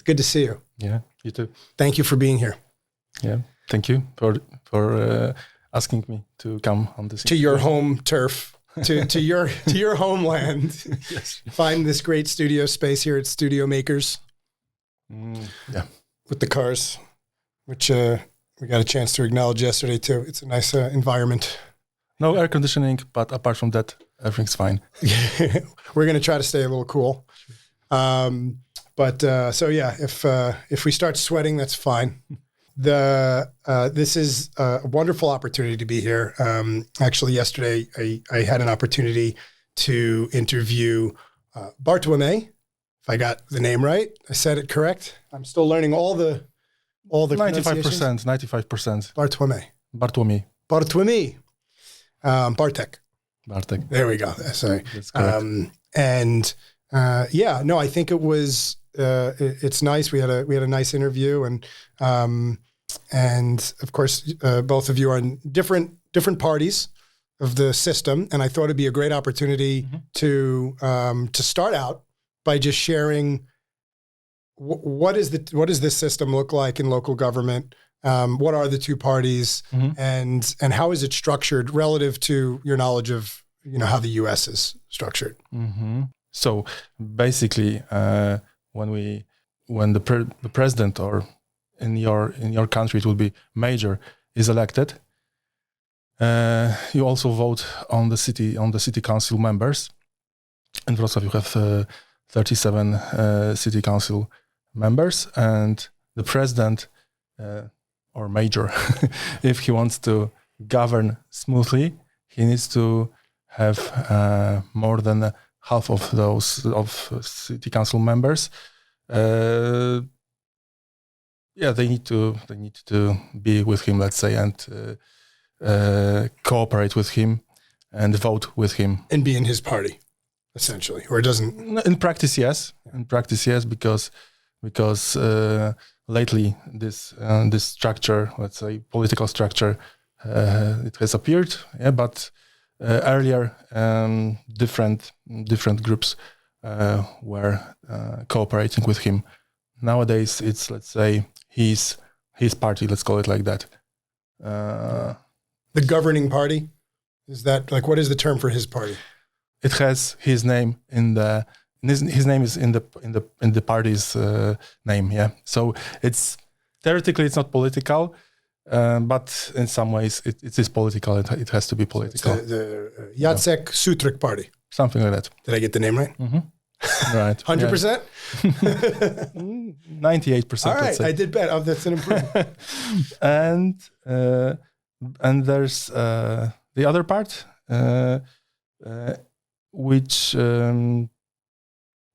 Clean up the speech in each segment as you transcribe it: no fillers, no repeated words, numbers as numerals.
Good to see you. Yeah, you too. Thank you for being here. Yeah, thank you for asking me to come on this. To your home turf, to your homeland. Yes. Find this great studio space here at Studio Makers. Yeah. With the cars, which we got a chance to acknowledge yesterday too. It's a nice environment. No air conditioning, but apart from that, everything's fine. We're going to try to stay a little cool. So yeah, if we start sweating, that's fine. This is a wonderful opportunity to be here. Actually, yesterday I had an opportunity to interview Bartłomiej. If I got the name right, I said it correct. I'm still learning all the 95%. Bartłomiej. Bartek. There we go. Sorry. That's correct. I think it was. It's nice. We had a nice interview, and of course, both of you are in different parties of the system, and I thought it'd be a great opportunity to start out by just sharing what does this system look like in local government. What are the two parties, and how is it structured relative to your knowledge of how the U.S. is structured? So basically, when the president, or in your country it will be mayor, is elected, you also vote on the city council members. In Wrocław you have 37 city council members, and the president or mayor, if he wants to govern smoothly, he needs to have more than half of those city council members. They need to be with him, let's say, and cooperate with him and vote with him and be in his party, essentially, or it doesn't. In practice, yes. Because lately this structure, let's say political structure, it has appeared. Yeah, but earlier different groups were cooperating with him. Nowadays it's, let's say, his party. Let's call it like that. The governing party, is that like, what is the term for his party? It has his name his name is in the party's name. Yeah. So it's theoretically it's not political, but in some ways it is political. It has to be political. So the Jacek Sutrek party. Something like that. Did I get the name right? Right. 100%? 98%. All right, let's say. I did bet. Oh, that's an improvement. And there's the other part, which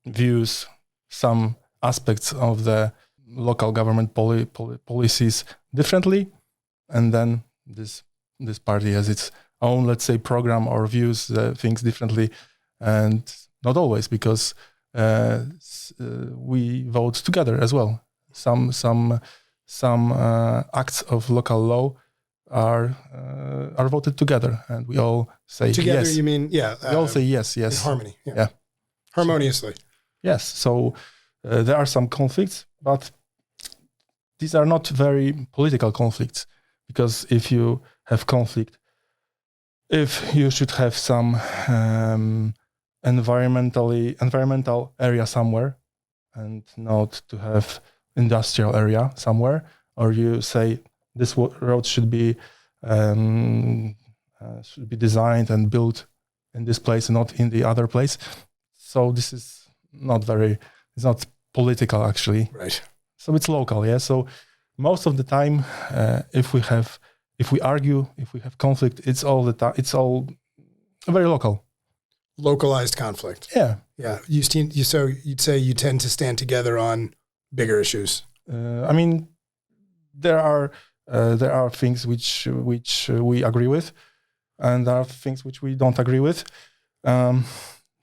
views some aspects of the local government policies differently, and then this party has its own, let's say, program or views things differently, and not always, because we vote together as well. Some acts of local law are voted together, and we all say together. Yes. You mean we all say yes. in harmony, yeah, harmoniously. Yes. So there are some conflicts, but these are not very political conflicts, because if you have conflict, if you should have some environmental area somewhere, and not to have industrial area somewhere, or you say this road should be designed and built in this place and not in the other place. So this is it's not political actually. Right. So it's local, yeah. So most of the time, if we argue, if we have conflict, it's all very local. Localized conflict. Yeah. Yeah. So you'd say you tend to stand together on bigger issues. I mean, there are things which we agree with, and there are things which we don't agree with.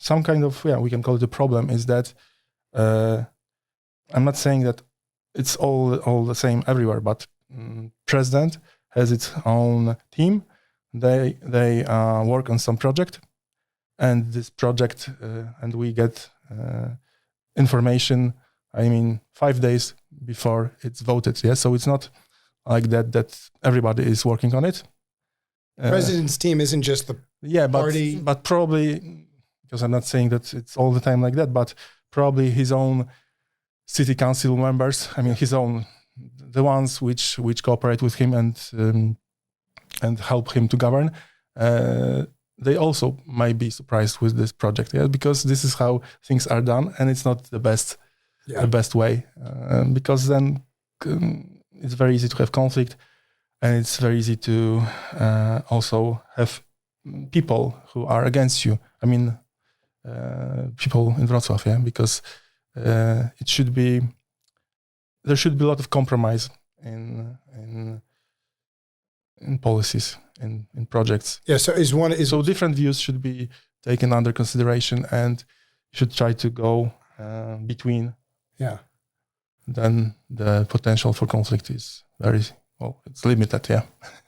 Some kind of, we can call it a problem, is that I'm not saying that it's all the same everywhere, but president has its own team. They work on some project, and this project, and we get information I mean, 5 days before it's voted. Yeah, so it's not like that everybody is working on it. President's team isn't just the party. But probably, because I'm not saying that it's all the time like that, but probably his own city council members, I mean, the ones which cooperate with him and help him to govern, they also might be surprised with this project, yeah, because this is how things are done, and it's not the best way, because then it's very easy to have conflict, and it's very easy to also have people who are against you. I mean, people in Wrocław, yeah, because there should be a lot of compromise in policies, in projects. Yeah. So different views should be taken under consideration, and should try to go between. Yeah. Then the potential for conflict is it's limited. Yeah.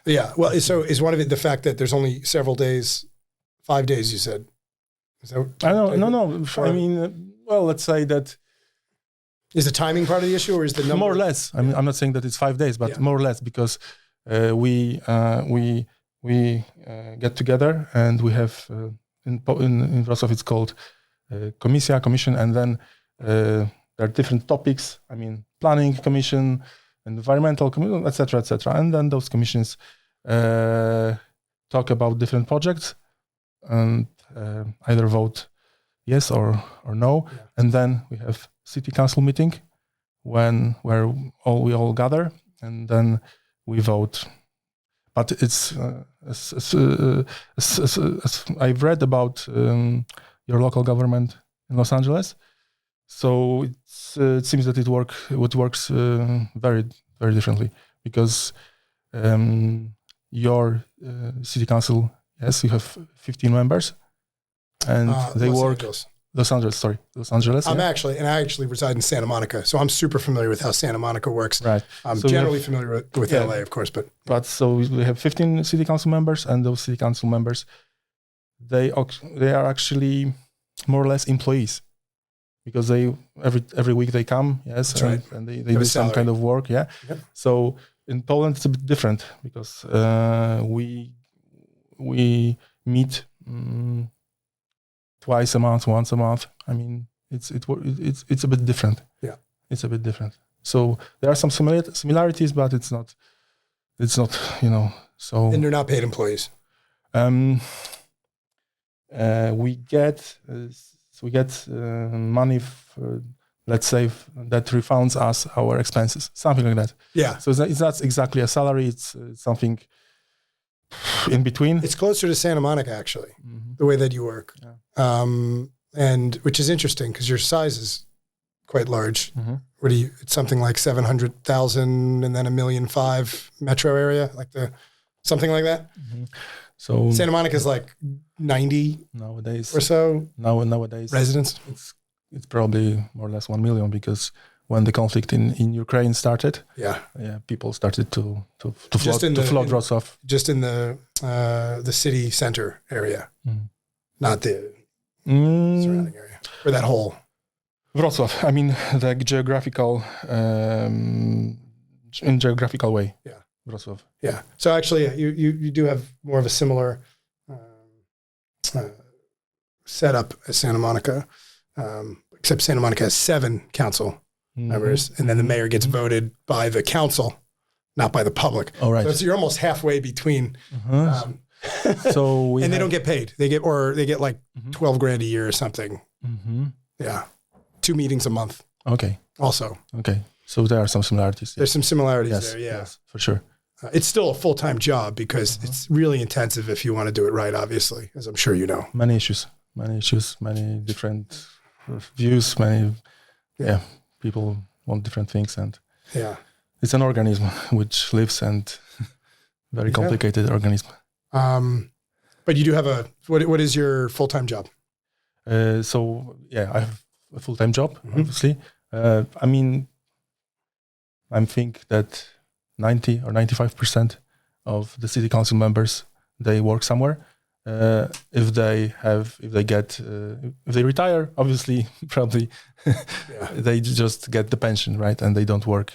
Yeah. Well, so is one of it the fact that there's only several days, 5 days? You said. Is that No. I mean, well, let's say that. Is the timing part of the issue, or is the number? More or less. I mean, I'm not saying that it's 5 days, but more or less, because we get together, and we have in Wrocław it's called commission, and then there are different topics. I mean, planning commission, environmental commission, etc., and then those commissions talk about different projects and either vote yes or no, and then we have city council meeting where we all gather, and then we vote. But it's as I've read about your local government in Los Angeles, so it seems that it works very, very differently, because your city council, yes, you have 15 members, and they work. Los Angeles. I actually reside in Santa Monica, so I'm super familiar with how Santa Monica works. Right. I'm generally familiar with LA, of course, but so we have 15 city council members, and those city council members, they are actually more or less employees, because they every week they come, yes, that's right, and they do some kind of work, yeah. Yep. So in Poland it's a bit different, because we meet. Twice a month, once a month. I mean, it's a bit different. Yeah, it's a bit different. So there are some similarities, but it's not. So. And they're not paid employees. We get money, let's say, that refunds us our expenses, something like that. Yeah. So it's not exactly a salary. It's something in between. It's closer to Santa Monica, actually, the way that you work. Yeah. And which is interesting, because your size is quite large. It's something like 700,000 and then 1.5 million metro area, something like that. So Santa Monica is like 90 nowadays or so. Nowadays residents. It's probably more or less 1 million, because when the conflict in Ukraine started, people started to flood Wrocław. Just in the city center area, not the surrounding area, or that whole Wrocław. I mean, the geographical in geographical way. Yeah, Wrocław. Yeah. So actually, you do have more of a similar setup as Santa Monica, except Santa Monica has 7 council members, and then the mayor gets voted by the council, not by the public. Oh, right. So you're almost halfway between. So and they don't get paid. They get like 12 grand a year or something. Yeah, 2 meetings a month. Okay. Also. Okay. So there are some similarities. There's some similarities there. Yeah, yes, for sure. It's still a full-time job, because it's really intensive if you want to do it right, obviously, as I'm sure you know. Many issues, many different views, people want different things, and it's an organism which lives, and very complicated organism. But you do have what is your full-time job? So I have a full-time job, obviously. I mean, I think that 90 or 95% of the city council members, they work somewhere. if they retire, obviously, probably they just get the pension, right? And they don't work.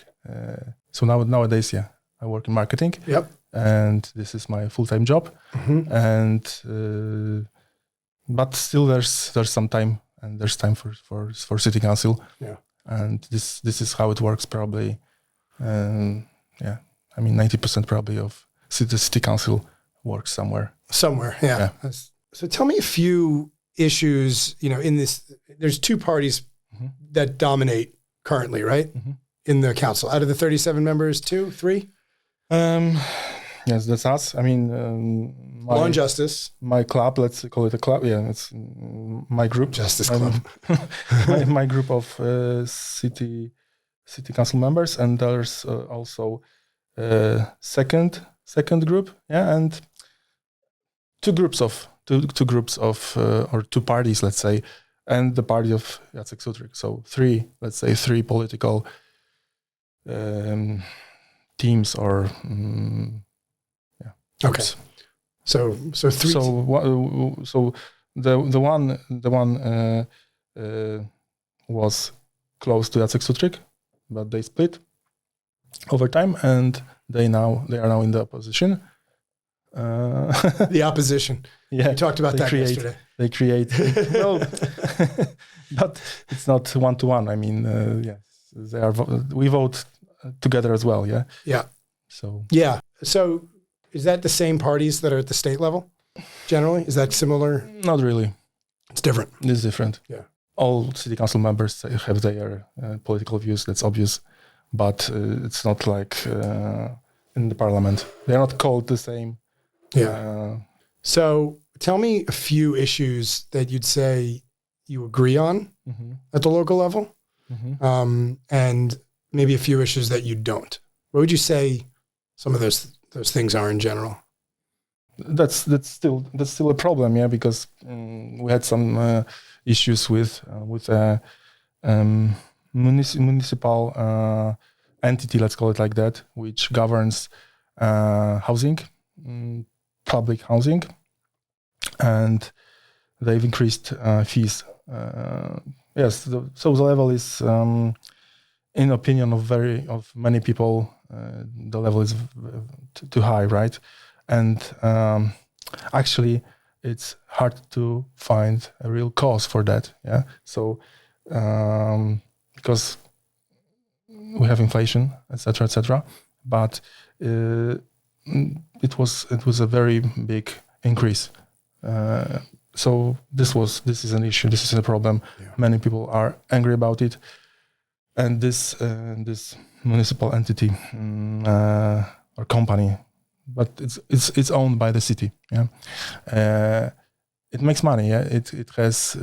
So nowadays, I work in marketing. Yep. And this is my full-time job. Mm-hmm. And but still, there's some time, and there's time for city council. Yeah. And this is how it works, probably. I mean, 90% probably of the city council works somewhere. Yeah. So tell me a few issues, in this, there's two parties that dominate currently, right? In the council. Out of the 37 members, 2, 3? Yes, that's us. I mean, Law and Justice. My club, let's call it a club. Yeah, it's my group. Justice Club. my group of city council members, and there's also second group. Yeah, and two groups of or two parties, let's say, and the party of Jacek Sutryk. So three political teams or okay. So three. So the one was close to Jacek Sutryk, but they split over time, and they are now in the opposition. The opposition. Yeah, we talked about that yesterday. They create. No, but it's not 1-to-1. I mean, yes, they are. We vote together as well. Yeah. Yeah. So. Yeah. So is that the same parties that are at the state level? Generally, is that similar? Not really. It's different. It's different. Yeah. All city council members have their political views. That's obvious, but it's not like in the parliament. They're not called the same. Yeah. So tell me a few issues that you'd say you agree on at the local level, and maybe a few issues that you don't. What would you say some of those things are in general? That's still a problem, yeah, because we had some issues with municipal entity, let's call it like that, which governs housing, public housing, and they've increased fees. Yes, so the level is, in opinion of many people, the level is too high, right? And actually, it's hard to find a real cause for that. Yeah. So because we have inflation, etc., but it was a very big increase. So this is an issue. This is a problem. Yeah. Many people are angry about it, and this municipal entity or company, but it's owned by the city. Yeah, it makes money. Yeah, it has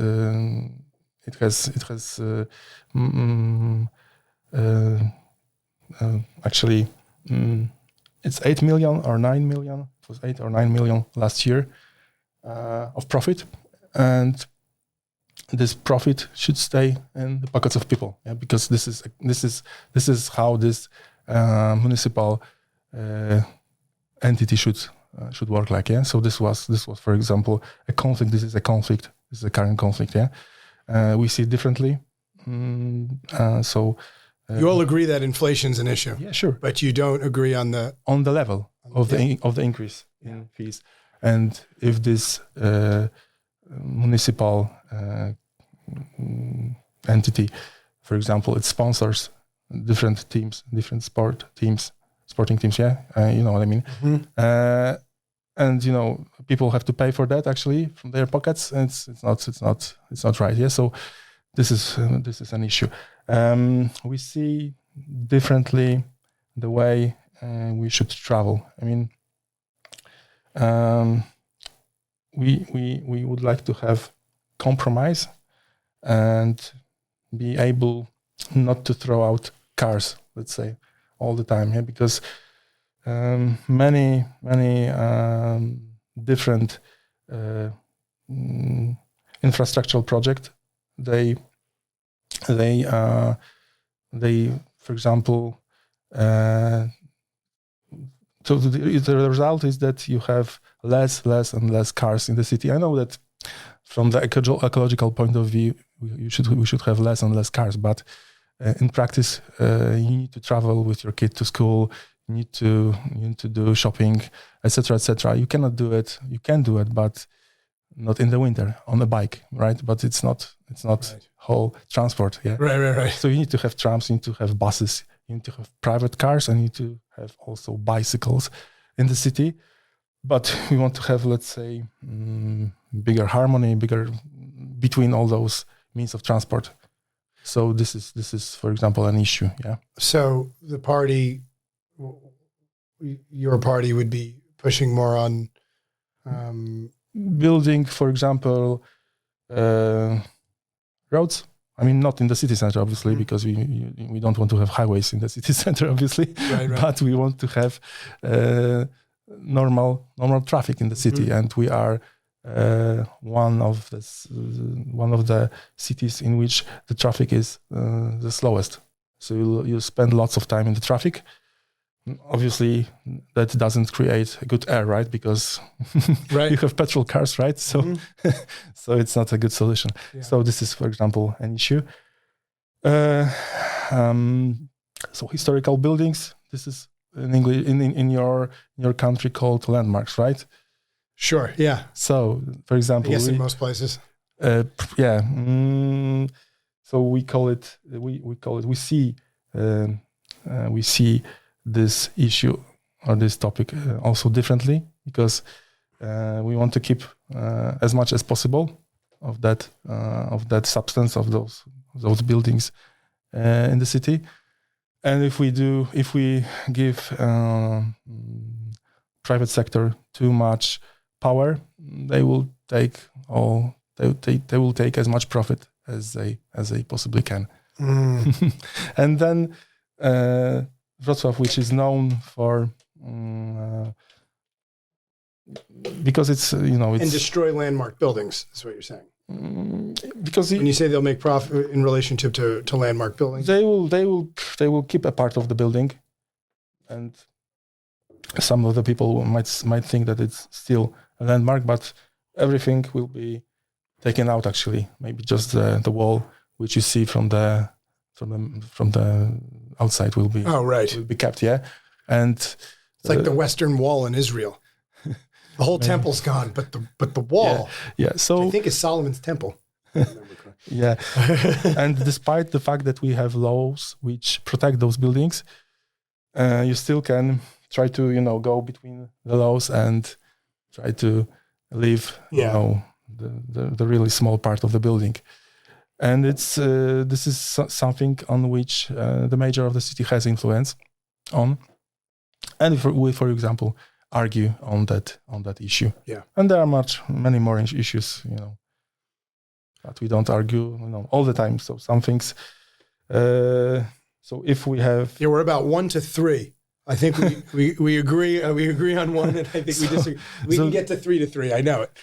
actually it's 8 million or 9 million. It was 8 or 9 million last year of profit, and this profit should stay in the pockets of people. Yeah, because this is how this municipal entity should work like. Yeah. So this was for example a conflict. This is a conflict. This is a current conflict. Yeah. We see it differently. You all agree that inflation's an issue. Yeah, sure. But you don't agree on the level of the increase in fees. And if this municipal entity, for example, it sponsors different teams, different sporting teams. Yeah, you know what I mean. And people have to pay for that actually from their pockets. And it's not right. Yeah. So this is an issue. We see differently the way we should travel. I mean, we would like to have compromise and be able not to throw out cars, let's say, all the time. Yeah, because many different infrastructural projects they for example, so the result is that you have less and less cars in the city. I know that from the ecological point of view, we should have less and less cars, but in practice, you need to travel with your kid to school. You need to do shopping, etc., etc. You cannot do it. You can do it, but not in the winter on a bike, right? But it's not right. Whole transport. Yeah, right. So you need to have trams. You need to have buses. You need to have private cars, and you need to have also bicycles in the city. But we want to have, let's say, bigger harmony, bigger between all those means of transport. So this is, for example, an issue. Yeah. So the party, your party, would be pushing more on building, for example, roads. I mean, not in the city center, obviously, because we don't want to have highways in the city center, obviously. Right. But we want to have normal traffic in the city, and we are one of the cities in which the traffic is the slowest. So you'll spend lots of time in the traffic. Obviously, that doesn't create a good air, right? Because you have petrol cars, right? So, so it's not a good solution. Yeah. So this is, for example, an issue. So historical buildings. This is in English in your country called landmarks, right? Sure. Yeah. So, for example, I guess in most places. Yeah. So we call it. We see this issue or this topic also differently, because we want to keep as much as possible of that substance of those buildings in the city. And if we give private sector too much power, they will take as much profit as they possibly can. And then Wrocław, which is known for because it's and destroy landmark buildings, is what you're saying. Because when you say they'll make profit in relationship to landmark buildings, they will keep a part of the building, and some of the people might think that it's still a landmark, but everything will be taken out. Actually, maybe just the wall which you see from the outside will be will be kept. Yeah, and it's like the Western Wall in Israel. The whole temple's gone, but the wall. Yeah. So I think it's Solomon's temple. Yeah. And despite the fact that we have laws which protect those buildings, you still can try to go between the laws and try to leave the really small part of the building. And it's this is something on which the mayor of the city has influence on, and we, for example, argue on that issue. Yeah. And there are many more issues, that we don't argue, all the time. So some things. So if we have, we're about 1 to 3. I think we agree. We agree on one, and I think we disagree. We can get to 3 to 3. I know it.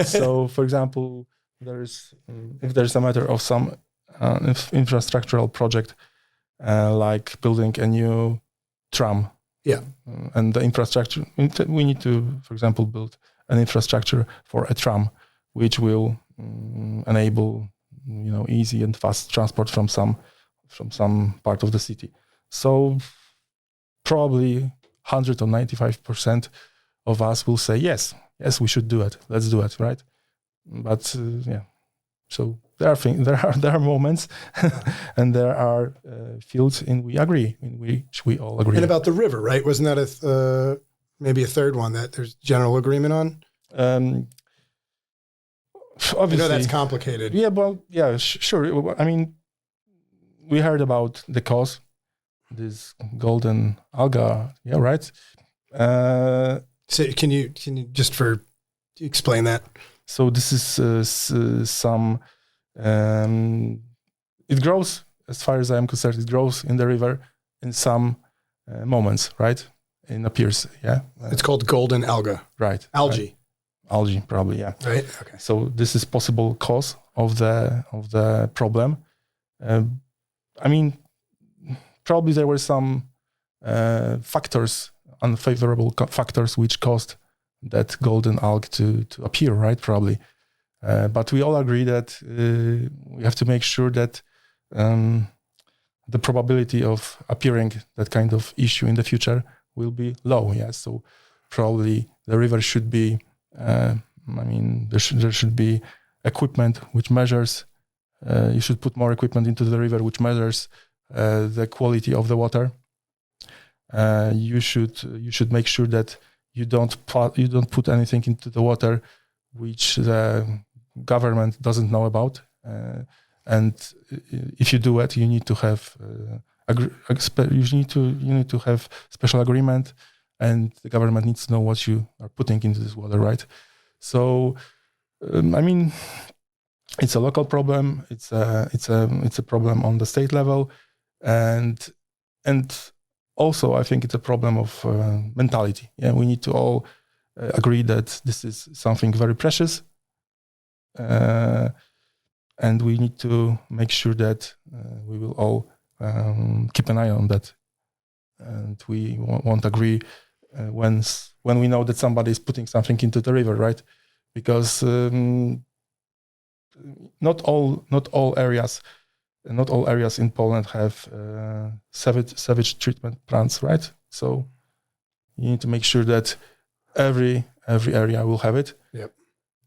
So, for example, if there's a matter of some infrastructural project, like building a new tram. Yeah. And the infrastructure, we need to, for example, build an infrastructure for a tram, which will enable, easy and fast transport from some part of the city. So probably 100 or 95% of us will say, yes, we should do it. Let's do it, right? But so there are moments, and there are fields in which we all agree. And about the river, right? Wasn't that maybe a third one that there's general agreement on? Obviously, that's complicated. Yeah, well, yeah, sure. I mean, we heard about the cause, this golden alga. Yeah, right. So can you just explain that? So this is some. It grows, as far as I am concerned, it grows in the river in some moments, right? It appears, yeah. It's called golden alga. Right. Algae. Right. Algae, probably, yeah. Right. Okay. So this is possible cause of the problem. I mean, probably there were some factors, unfavorable factors, which caused that golden alg to appear, right? Probably. But we all agree that we have to make sure that the probability of appearing that kind of issue in the future will be low. Yeah, so probably the river should be. There should be equipment which measures. You should put more equipment into the river which measures the quality of the water. You should make sure that you don't put anything into the water which the government doesn't know about. And if you do it, you need to have you need to have special agreement, and the government needs to know what you are putting into this water, right? So, it's a local problem. It's a problem on the state level, and also I think it's a problem of mentality. Yeah, we need to all agree that this is something very precious. And we need to make sure that we will all keep an eye on that, and we won't agree when we know that somebody is putting something into the river, right? Because not all areas in Poland have sewage treatment plants, right? So you need to make sure that every area will have it. Yep.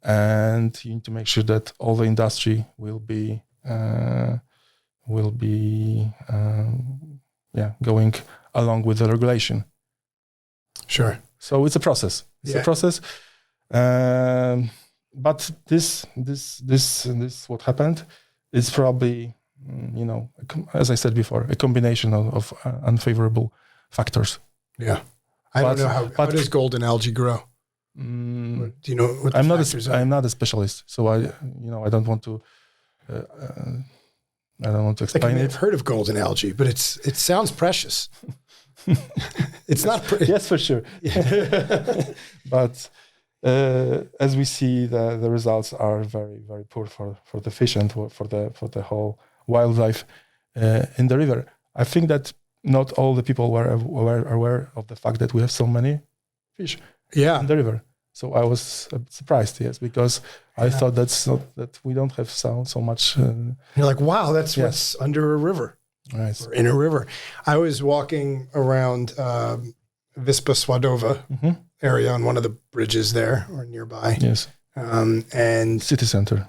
And you need to make sure that all the industry will be going along with the regulation. Sure. So it's a process. But this what happened is probably, as I said before, a combination of unfavorable factors. Yeah. I don't know how does golden algae grow? Do you know what the factors are? I'm not a specialist, so I don't want to. I don't want to explain it. I've heard of golden algae, but it sounds precious. It's not. Yes, for sure. But as we see, the results are very, very poor for the fish and for the whole wildlife in the river. I think that not all the people were aware of the fact that we have so many fish. Yeah, in the river. So I was a bit surprised, yes, because I thought that we don't have so much. You're like, wow, that's what's under a river, right? Or in a river. I was walking around Wyspa Sładowa area on one of the bridges there or nearby. Yes, and city center.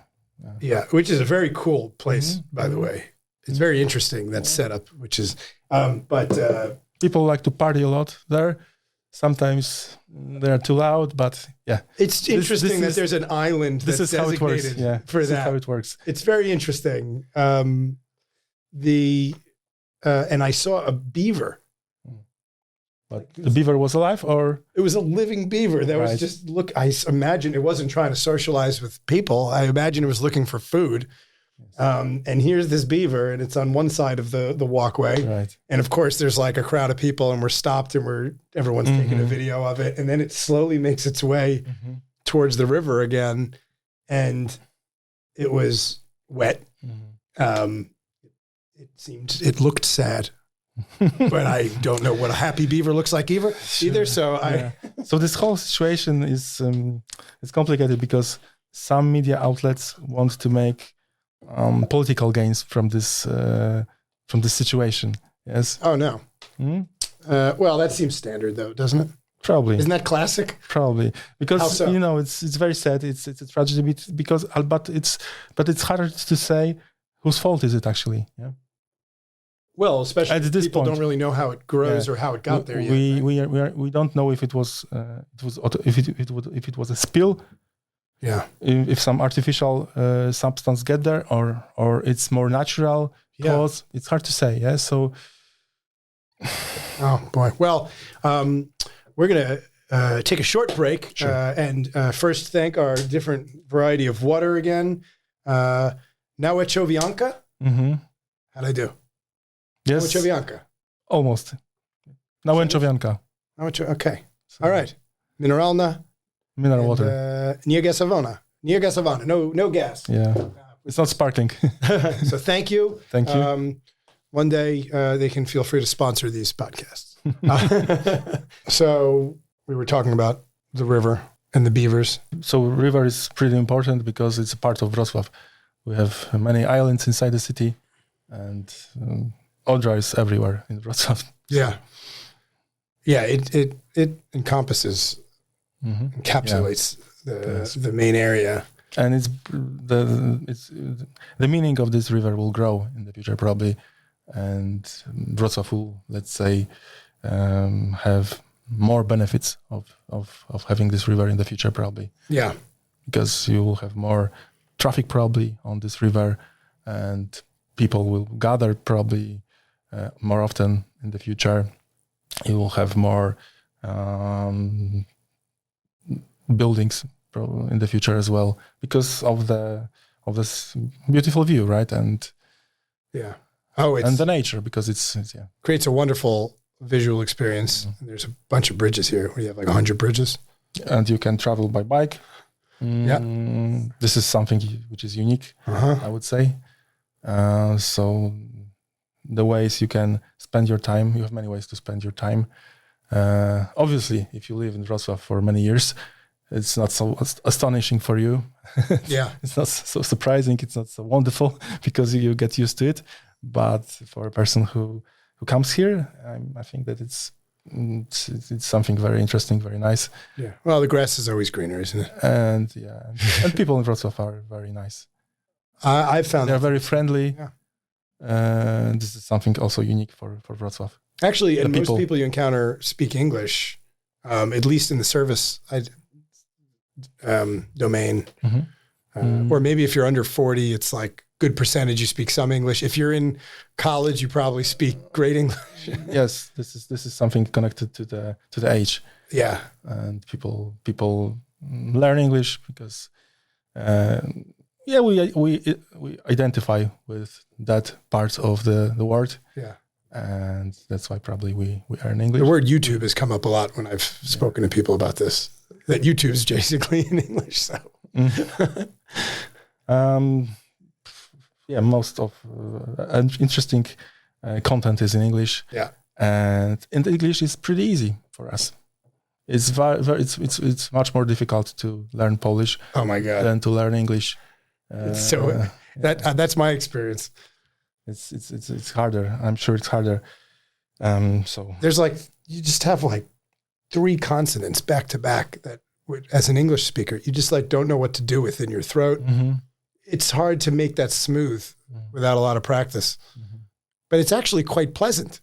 Yeah, which is a very cool place, by the way. It's very interesting, that setup, which is, but people like to party a lot there. Sometimes they're too loud, but yeah. It's interesting that there's an island that's designated for that. This is how it works. It's very interesting. And I saw a beaver. But the beaver was alive, or? It was a living beaver that was just, I imagine it wasn't trying to socialize with people. I imagine it was looking for food. And here's this beaver, and it's on one side of the walkway. Right. And of course, there's like a crowd of people, and we're stopped, and everyone's taking a video of it. And then it slowly makes its way towards the river again. And it was wet. It looked sad. But I don't know what a happy beaver looks like either. So this whole situation is complicated because some media outlets want to make political gains from this situation. Yes. Oh no. Well, that seems standard though, doesn't it? Probably. Isn't that classic? Probably, because how so? It's very sad. It's a tragedy because but it's harder to say whose fault is it actually. Yeah. Well, especially at this people point, don't really know how it grows or how it got there yet. We don't know if it was if it was a spill. Yeah. If some artificial substance get there or it's more natural cause, it's hard to say. Yeah. So. Oh boy. Well, we're gonna take a short break and first thank our different variety of water again. Nawechowianka. How'd I do? Yes. Nawechowianka. Almost. Nawechowianka. Okay. All right. Mineralna. Mineral water. Niegasavona. No gas. Yeah. It's not sparkling. So thank you. Thank you. One day they can feel free to sponsor these podcasts. So we were talking about the river And the beavers. So river is pretty important because it's a part of Wrocław. We have many islands inside the city, and Oder is everywhere in Wrocław. Yeah. Yeah, it encompasses, encapsulates the main area. And the meaning of this river will grow in the future probably, and Wrocław will, let's say, have more benefits of having this river in the future probably. Yeah. Because you will have more traffic probably on this river, and people will gather probably more often in the future. You will have more buildings probably in the future as well because of this beautiful view, right? And yeah. And the nature, because it's creates a wonderful visual experience. And there's a bunch of bridges here. We have like 100 bridges. And you can travel by bike. Yeah. This is something which is unique, I would say. So the ways you can spend your time, you have many ways to spend your time. Obviously, if you live in Wrocław for many years, it's not so astonishing for you. Yeah. It's not so surprising. It's not so wonderful because you get used to it. But for a person who comes here, I think that it's something very interesting, very nice. Yeah. Well, the grass is always greener, isn't it? And and people in Wrocław are very nice. I found they're very friendly. Yeah. This is something also unique for Wrocław. Actually, and most people you encounter speak English, at least in the service domain. Or maybe if you're under 40, it's like good percentage you speak some English. If you're in college, you probably speak great English. Yes, this is something connected to the age. Yeah, and people learn English because we identify with that part of the world. Yeah, and that's why probably we earn English. The word YouTube has come up a lot when I've spoken to people about this. That YouTube is basically in English. So. Most of interesting content is in English. Yeah, and in English is pretty easy for us. It's it's much more difficult to learn Polish. Oh my God! Than to learn English. That's my experience. It's harder. I'm sure it's harder. So there's like you just have like 3 consonants back to back that, as an English speaker, you just like don't know what to do with in your throat. It's hard to make that smooth without a lot of practice. But it's actually quite pleasant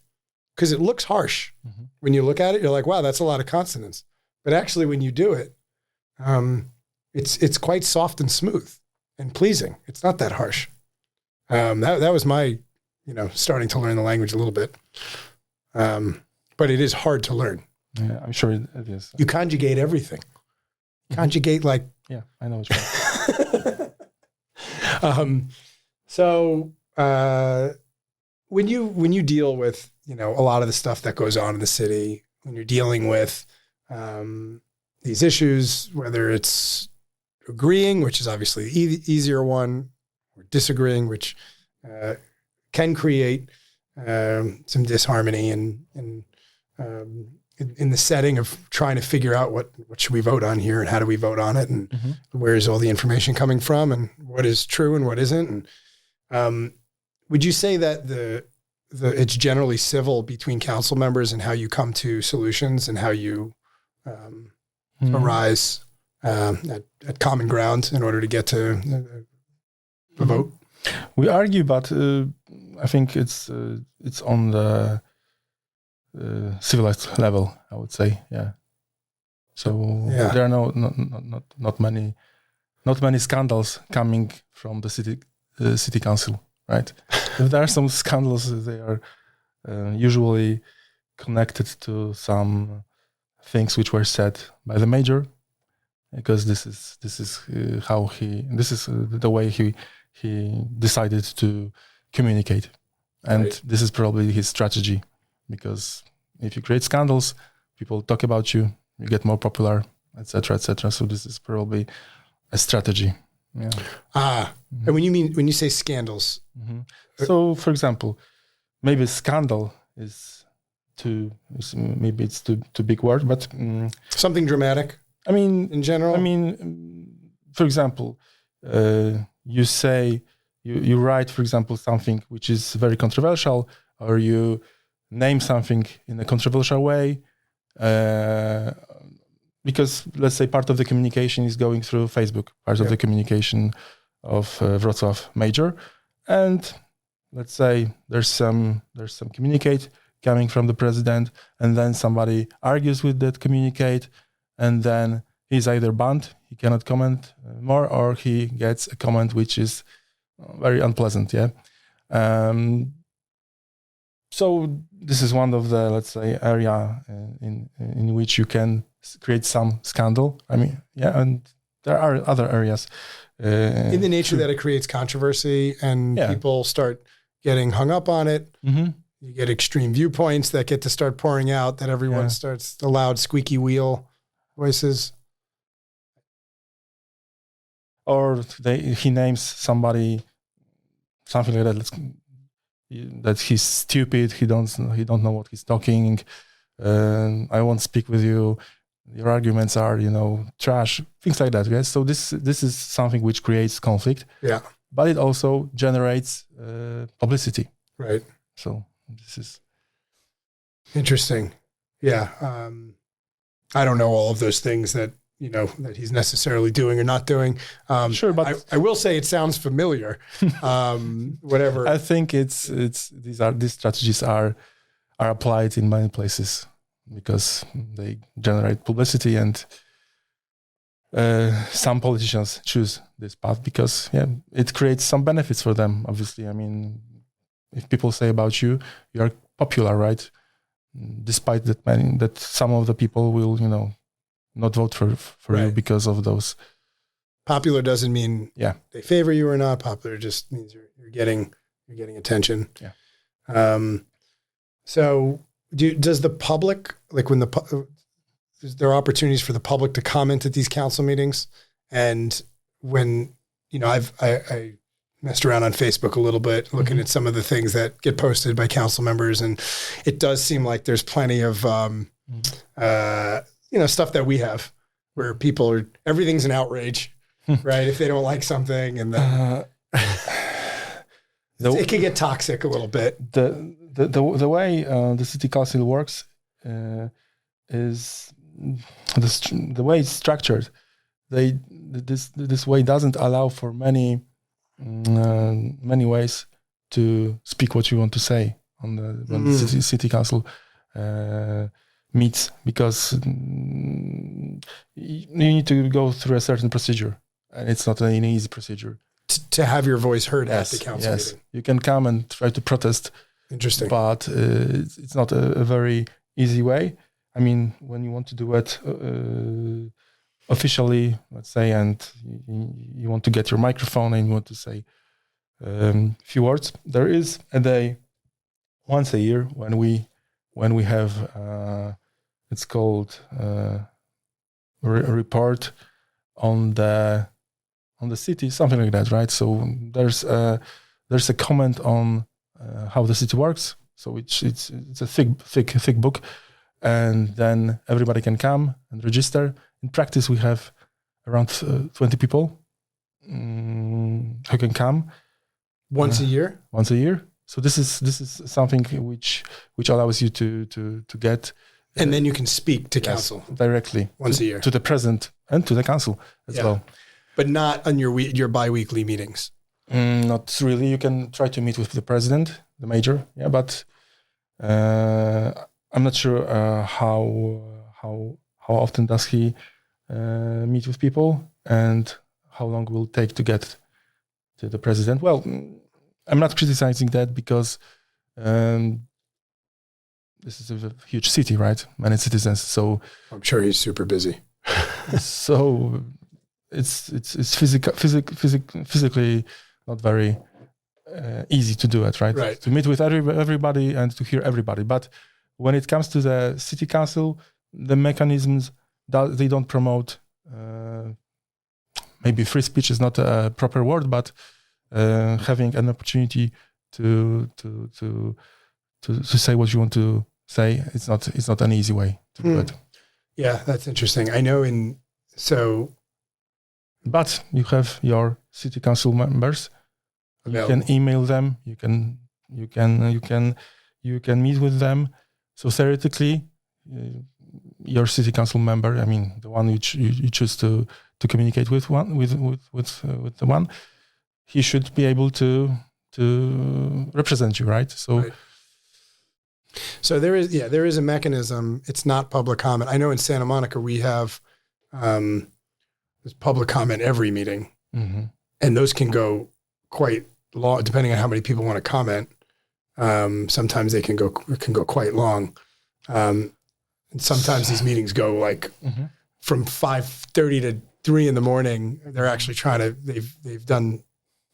because it looks harsh. When you look at it, you're like, wow, that's a lot of consonants. But actually, when you do it, it's quite soft and smooth and pleasing. It's not that harsh. That was my, starting to learn the language a little bit. But it is hard to learn. Yeah, I'm sure it is. You conjugate everything. Conjugate like... Yeah, I know what you mean. So when you deal with, a lot of the stuff that goes on in the city, when you're dealing with these issues, whether it's agreeing, which is obviously the easier one, or disagreeing, which can create some disharmony in the setting of trying to figure out what should we vote on here and how do we vote on it and where is all the information coming from and what is true and what isn't. And would you say that it's generally civil between council members and how you come to solutions and how you arise at common ground in order to get to a vote? We argue, but I think it's on the civilized level, I would say. Yeah. So there are not many scandals coming from the city council, right? If there are some scandals, they are usually connected to some things which were said by the mayor, because this is the way he decided to communicate, and this is probably his strategy. Because if you create scandals, people talk about you, you get more popular, etc., etc. So this is probably a strategy. Yeah. And when you say scandals, so for example, maybe scandal is too big word, but something dramatic. I mean, in general? I mean, for example, you say, you write, for example, something which is very controversial, or you name something in a controversial way, because let's say part of the communication is going through Facebook, part of the communication of Wrocław Major, and let's say there's some communicate coming from the president, and then somebody argues with that communicate, and then he's either banned, he cannot comment more, or he gets a comment which is very unpleasant. So this is one of the, let's say, area in which you can create some scandal. I mean, and there are other areas. In the nature that it creates controversy and people start getting hung up on it. Mm-hmm. You get extreme viewpoints that get to start pouring out, that everyone starts the loud squeaky wheel voices. Or he names somebody something like that. That he's stupid. He don't know what he's talking. I won't speak with you. Your arguments are, trash. Things like that. Yes. So this is something which creates conflict. Yeah. But it also generates publicity. Right. So this is interesting. Yeah. I don't know all of those things that that he's necessarily doing or not doing. Sure, but I will say it sounds familiar. Whatever. I think these strategies are applied in many places because they generate publicity, and some politicians choose this path because it creates some benefits for them. Obviously, I mean, if people say about you are popular, right? Despite that some of the people will, not vote for you because of those. Popular doesn't mean they favor you or not. Popular just means you're getting attention. Yeah. So does the public, like when is there opportunities for the public to comment at these council meetings? And when, I messed around on Facebook a little bit, looking at some of the things that get posted by council members, and it does seem like there's plenty of, stuff that we have where everything's an outrage, right? If they don't like something, and then it can get toxic a little bit. The way the city council works is the way it's structured. This way doesn't allow for many ways to speak what you want to say when the city council meets, because you need to go through a certain procedure, and it's not an easy procedure. To have your voice heard at the council meeting. You can come and try to protest. Interesting. But it's not a very easy way. I mean, when you want to do it officially, let's say, and you want to get your microphone and you want to say a few words, there is a day once a year when we have it's called a report on the city, something like that, right? So there's a comment on how the city works. So it's a thick book, and then everybody can come and register. In practice, we have around 20 people who can come once a year. Once a year. So this is something which allows you to get. And then you can speak to council directly once a year to the president and to the council as well. But not on your bi-weekly meetings. Not really. You can try to meet with the president, the mayor. Yeah, but I'm not sure how often does he meet with people, and how long will it take to get to the president. Well, I'm not criticizing that because this is a huge city, right? Many citizens. So I'm sure he's super busy. So it's physically not very easy to do it, right? Right. To meet with everybody and to hear everybody. But when it comes to the city council, the mechanisms they don't promote. Maybe free speech is not a proper word, but having an opportunity to say what you want to say, it's not an easy way to do it. Yeah, that's interesting. I know in But you have your city council members. You can email them. You can meet with them. So theoretically, your city council member, I mean, the one you choose to communicate with the one, he should be able to represent you, right? So. Right. So there is a mechanism. It's not public comment. I know in Santa Monica we have there's public comment every meeting, and those can go quite long depending on how many people want to comment. Sometimes it can go quite long, and sometimes these meetings go like from 5:30 to 3 in the morning. They're actually they've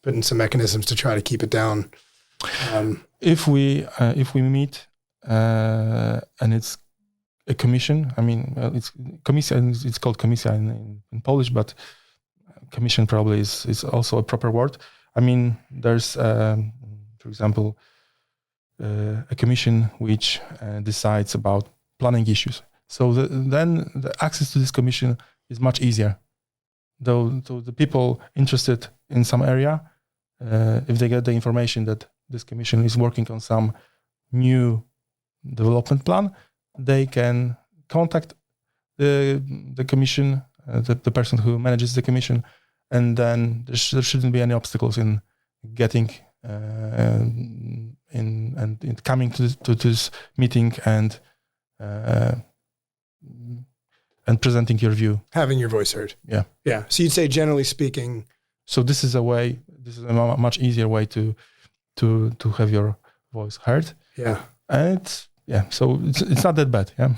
put in some mechanisms to try to keep it down. If we meet. And it's a commission. I mean, it's commission. It's called komisja in Polish, but commission probably is also a proper word. I mean, there's, for example, a commission which decides about planning issues. So then the access to this commission is much easier. Though the people interested in some area, if they get the information that this commission is working on some new development plan, they can contact the commission, the person who manages the commission, and then there shouldn't be any obstacles in getting in coming to this meeting and presenting your view, having your voice heard. Yeah. So you'd say, generally speaking. So this is a much easier way to have your voice heard. Yeah. And so it's not that bad. Yeah,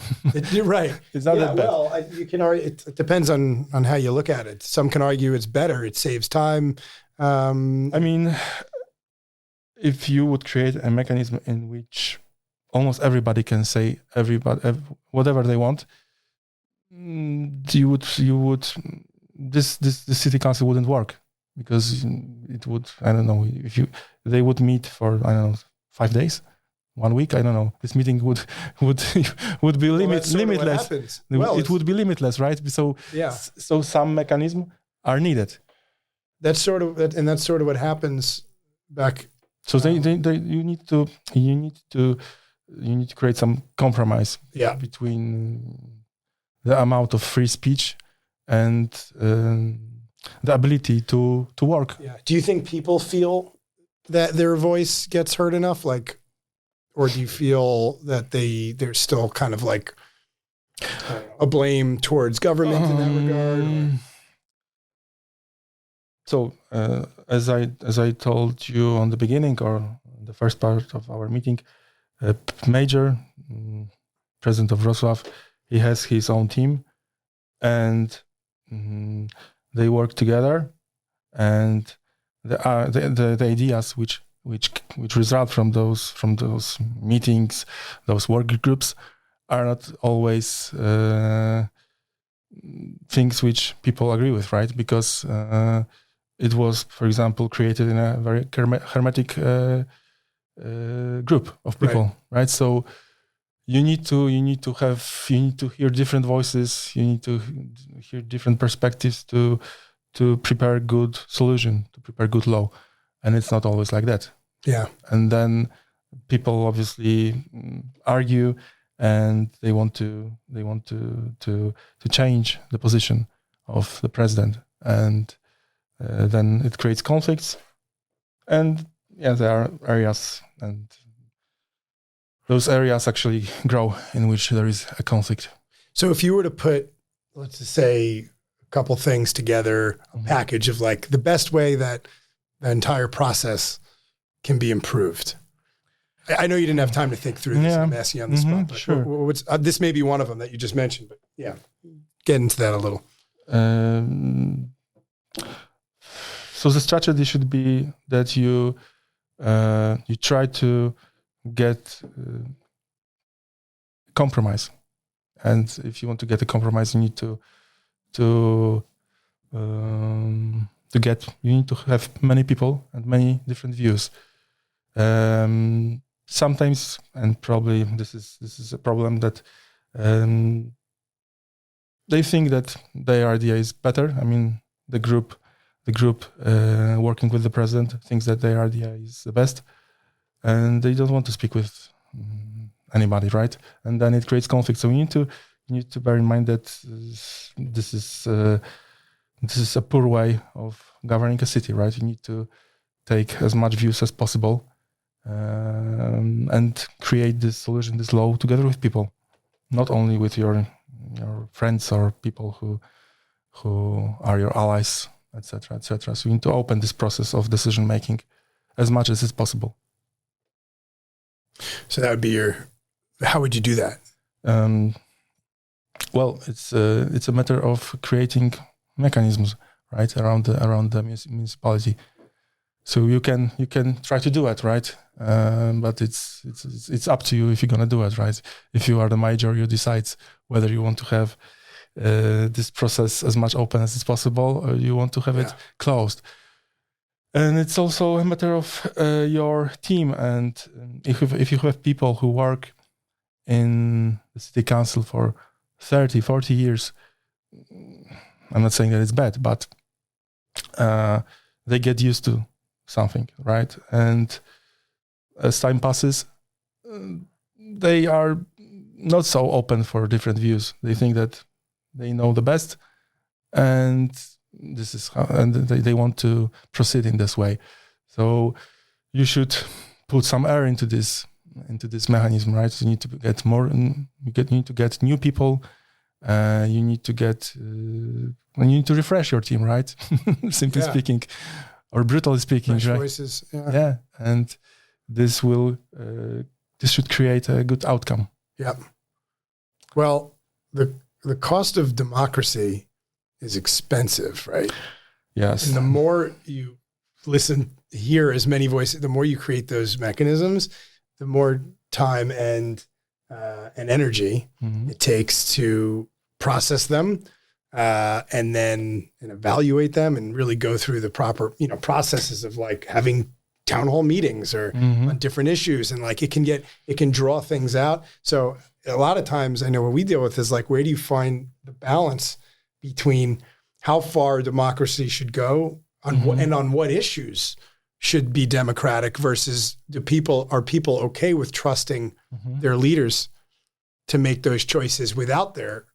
you're right. It's not that bad. Well, you can argue. It depends on how you look at it. Some can argue it's better. It saves time. I mean, if you would create a mechanism in which almost everybody can say whatever they want, this city council wouldn't work, because it would. I don't know, they would meet for 5 days. 1 week, I don't know. This meeting would be limitless. It would be limitless, right? So So some mechanism are needed. That's sort of what happens back. So you need to create some compromise between the amount of free speech and the ability to work. Yeah. Do you think people feel that their voice gets heard enough? Or do you feel that they're still kind of like a blame towards government in that regard? So as I told you on the beginning, or the first part of our meeting, Major, president of Wrocław, he has his own team, and they work together, and the ideas which result from those meetings, those work groups, are not always things which people agree with, right? Because it was, for example, created in a very hermetic group of people, right? So you need to hear different voices. You need to hear different perspectives to prepare good solution, to prepare good law. And it's not always like that. Yeah. And then people obviously argue, and they want to change the position of the president, and then it creates conflicts. And there are areas, and those areas actually grow in which there is a conflict. So if you were to put, let's just say, a couple things together, a package of like the best way that the entire process can be improved. I know you didn't have time to think through this. I'm asking you on the spot. But sure. This may be one of them that you just mentioned, but get into that a little. So the strategy should be that you try to get compromise, and if you want to get a compromise, you need you need to have many people and many different views. Sometimes, and probably this is a problem, that they think that their idea is better. I mean, the group working with the president thinks that their idea is the best, and they don't want to speak with anybody, right? And then it creates conflict. So you need to bear in mind that this is a poor way of governing a city, right? You need to take as much views as possible and create this solution, this law, together with people, not only with your friends or people who are your allies, etc., etc. So you need to open this process of decision making as much as is possible. So that would be how would you do that? Well, it's a matter of creating mechanisms, right, around the municipality. So you can try to do it, right? But it's up to you if you're gonna do it, right? If you are the mayor, you decide whether you want to have this process as much open as it's possible, or you want to have it closed. And it's also a matter of your team. And if you have people who work in the city council for 30, 40 years, I'm not saying that it's bad, but they get used to something, right? And as time passes, they are not so open for different views. They think that they know the best, and this is how, and they want to proceed in this way. So you should put some air into this mechanism, right? You need to get more. You need to get new people. You need to refresh your team, right? Simply speaking, or brutally speaking, fresh right? Voices, yeah, and this should create a good outcome. Yeah. Well, the cost of democracy is expensive, right? Yes. And the more you hear as many voices, the more you create those mechanisms, the more time and energy it takes to process them and then evaluate them and really go through the proper, processes of like having town hall meetings or on different issues. And like it can draw things out. So a lot of times I know what we deal with is like, where do you find the balance between how far democracy should go on what issues should be democratic versus are people okay with trusting their leaders to make those choices without their...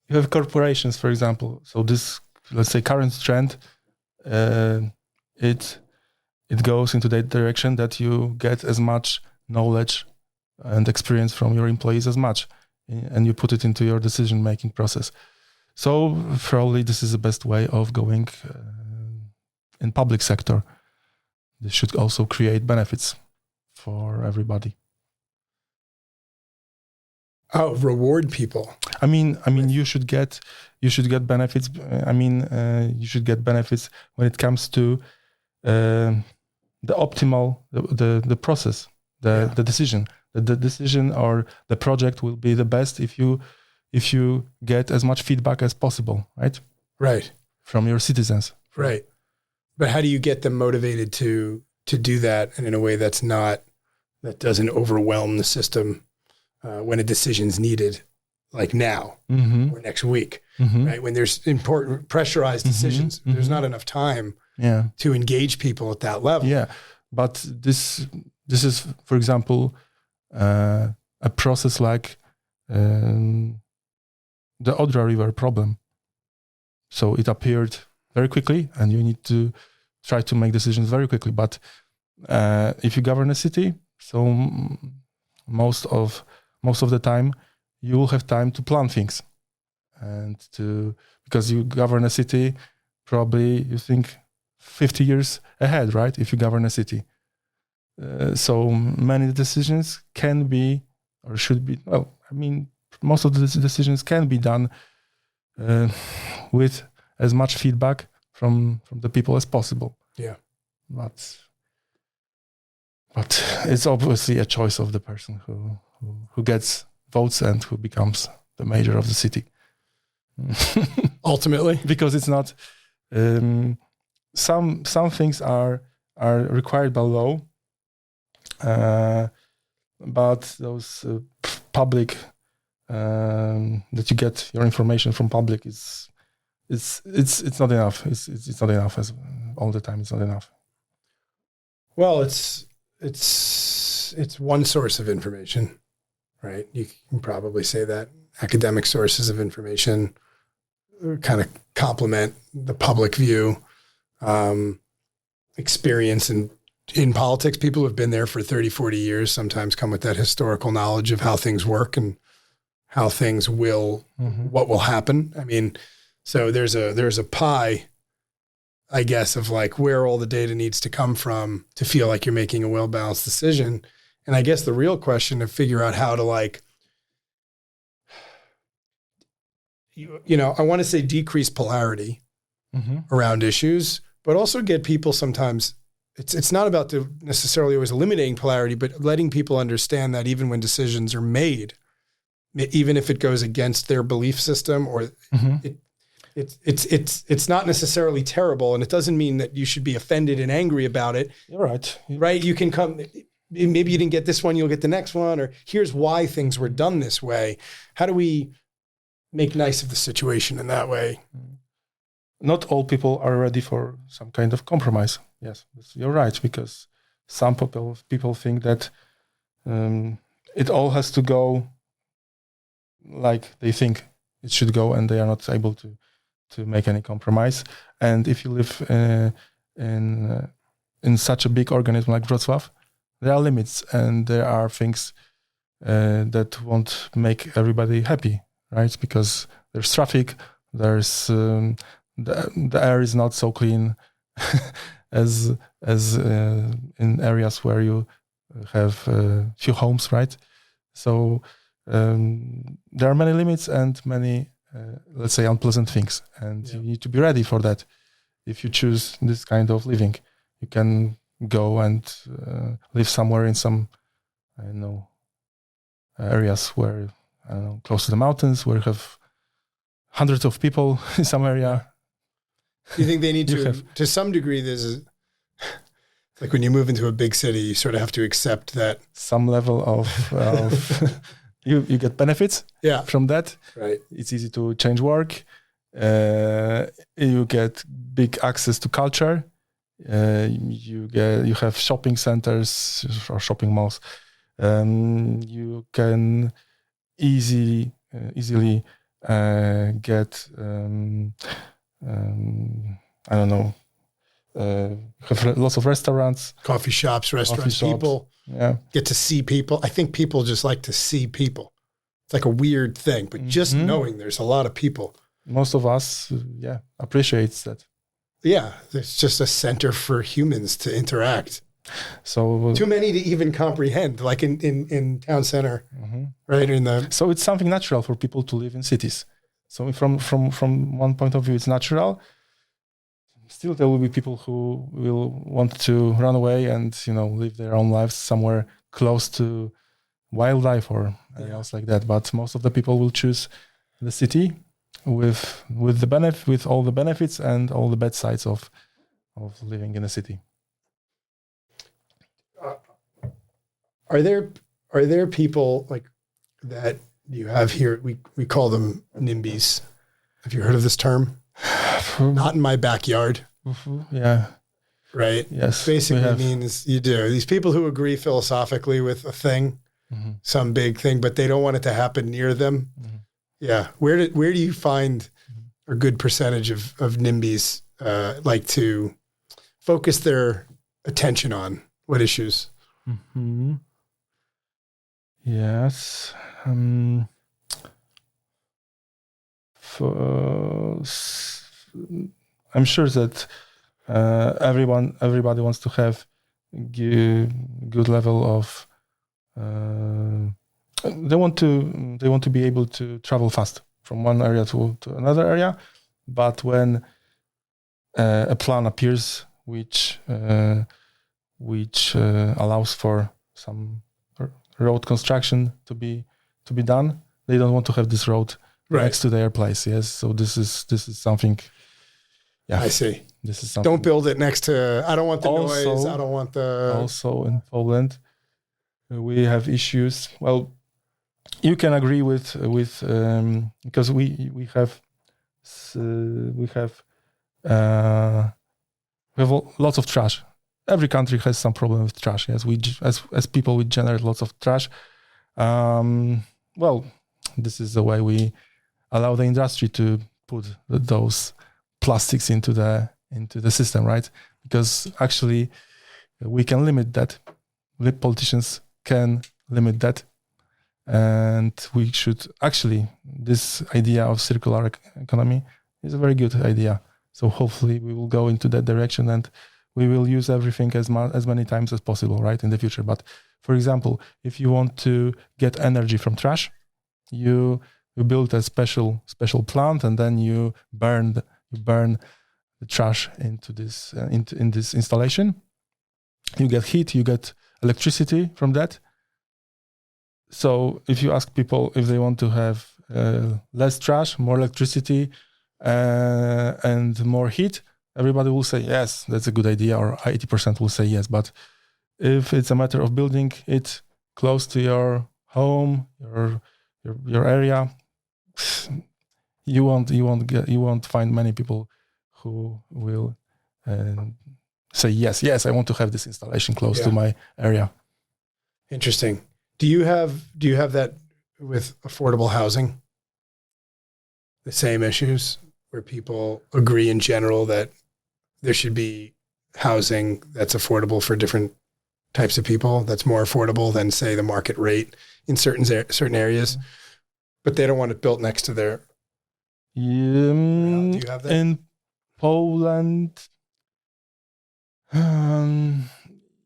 You have corporations, for example. So this, let's say, current trend, it goes into that direction that you get as much knowledge and experience from your employees as much, and you put it into your decision-making process. So probably this is the best way of going in public sector. This should also create benefits for everybody. Oh, reward people. I mean, you should get benefits. You should get benefits when it comes to the optimal the process, the decision. The decision or the project will be the best if you get as much feedback as possible, right? Right. From your citizens. Right. But how do you get them motivated to do that, and in a way that doesn't overwhelm the system when a decision's needed, like now or next week, right? When there's important pressurized decisions, there's not enough time to engage people at that level. Yeah, but this is, for example, a process like the Oder River problem. So it appeared very quickly, and you need to try to make decisions very quickly. But if you govern a city, so most of the time you will have time to plan things, and because you govern a city, probably you think 50 years ahead, right? If you govern a city. So many decisions can be or should be, most of the decisions can be done with as much feedback from the people as possible. Yeah. But it's obviously a choice of the person who gets votes and who becomes the mayor of the city. Ultimately. Because it's not, some things are required by law, but those public that you get your information from public it's not enough. It's not enough as all the time. It's not enough. Well, it's one source of information, right? You can probably say that academic sources of information kind of complement the public view. Experience in politics, people who have been there for 30, 40 years sometimes come with that historical knowledge of how things work and how things will, what will happen. I mean, so there's a pie, I guess, of like where all the data needs to come from to feel like you're making a well-balanced decision. And I guess the real question to figure out how to like, you know, I want to say decrease polarity around issues, but also get people sometimes, it's not about necessarily always eliminating polarity, but letting people understand that even when decisions are made, even if it goes against their belief system or it's not necessarily terrible, and it doesn't mean that you should be offended and angry about it. You're right. Right? You can come, maybe you didn't get this one, you'll get the next one, or here's why things were done this way. How do we make nice of the situation in that way? Not all people are ready for some kind of compromise. Yes, you're right, because some people think that it all has to go like they think it should go, and they are not able to make any compromise. And if you live in such a big organism like Wrocław, there are limits, and there are things that won't make everybody happy, right? Because there's traffic, there's the air is not so clean as in areas where you have few homes, right? So there are many limits and many, let's say, unpleasant things, and you need to be ready for that. If you choose this kind of living, you can go and live somewhere in some, I don't know, areas where, I don't know, close to the mountains, where you have hundreds of people in some area. Do you think they need to some degree, there's like when you move into a big city, you sort of have to accept that some level of you get benefits from that. Right. It's easy to change work. You get big access to culture. You have shopping centers or shopping malls. You can easily get I don't know, have lots of restaurants, coffee shops, people get to see people. I think people just like to see people. It's like a weird thing, but just knowing there's a lot of people. Most of us, appreciates that. Yeah, it's just a center for humans to interact. So too many to even comprehend, like in town center, right? So it's something natural for people to live in cities. So from one point of view, it's natural. Still, there will be people who will want to run away and live their own lives somewhere close to wildlife or anything else like that. But most of the people will choose the city with all the benefits and all the bad sides of living in a city. Are there people like that you have here? We call them NIMBYs. Have you heard of this term? Not in my backyard. Yeah. Right? Yes. Basically means you do. These people who agree philosophically with a thing, some big thing, but they don't want it to happen near them. Yeah. Where do you find a good percentage of NIMBYs like to focus their attention on? What issues? Yes. I'm sure that everybody wants to have good level of. They want to be able to travel fast from one area to another area, but when a plan appears which allows for some road construction to be done, they don't want to have this road next to their place. Yes, so this is something. Yeah, I see. This is something. Don't build it next to. I don't want the noise. I don't want the. Also in Poland, we have issues. Well, you can agree with because we have lots of trash. Every country has some problem with trash. Yes, as people we generate lots of trash. Well, this is the way we allow the industry to put those plastics into the system, right? Because actually we can limit that. The politicians can limit that. And we should actually, this idea of circular economy is a very good idea. So hopefully we will go into that direction and we will use everything as many times as possible, right, in the future. But for example, if you want to get energy from trash, you build a special plant and then you burn the trash into this in this installation. You get heat, you get electricity from that. So if you ask people if they want to have less trash, more electricity, and more heat, everybody will say yes, that's a good idea, or 80% will say yes. But if it's a matter of building it close to your home, your area, you won't find many people who will say yes, I want to have this installation close to my area. Interesting. Do you have that with affordable housing? The same issues where people agree in general that there should be housing that's affordable for different types of people, that's more affordable than, say, the market rate in certain areas, but they don't want it built next to their... Do you have that? In Poland,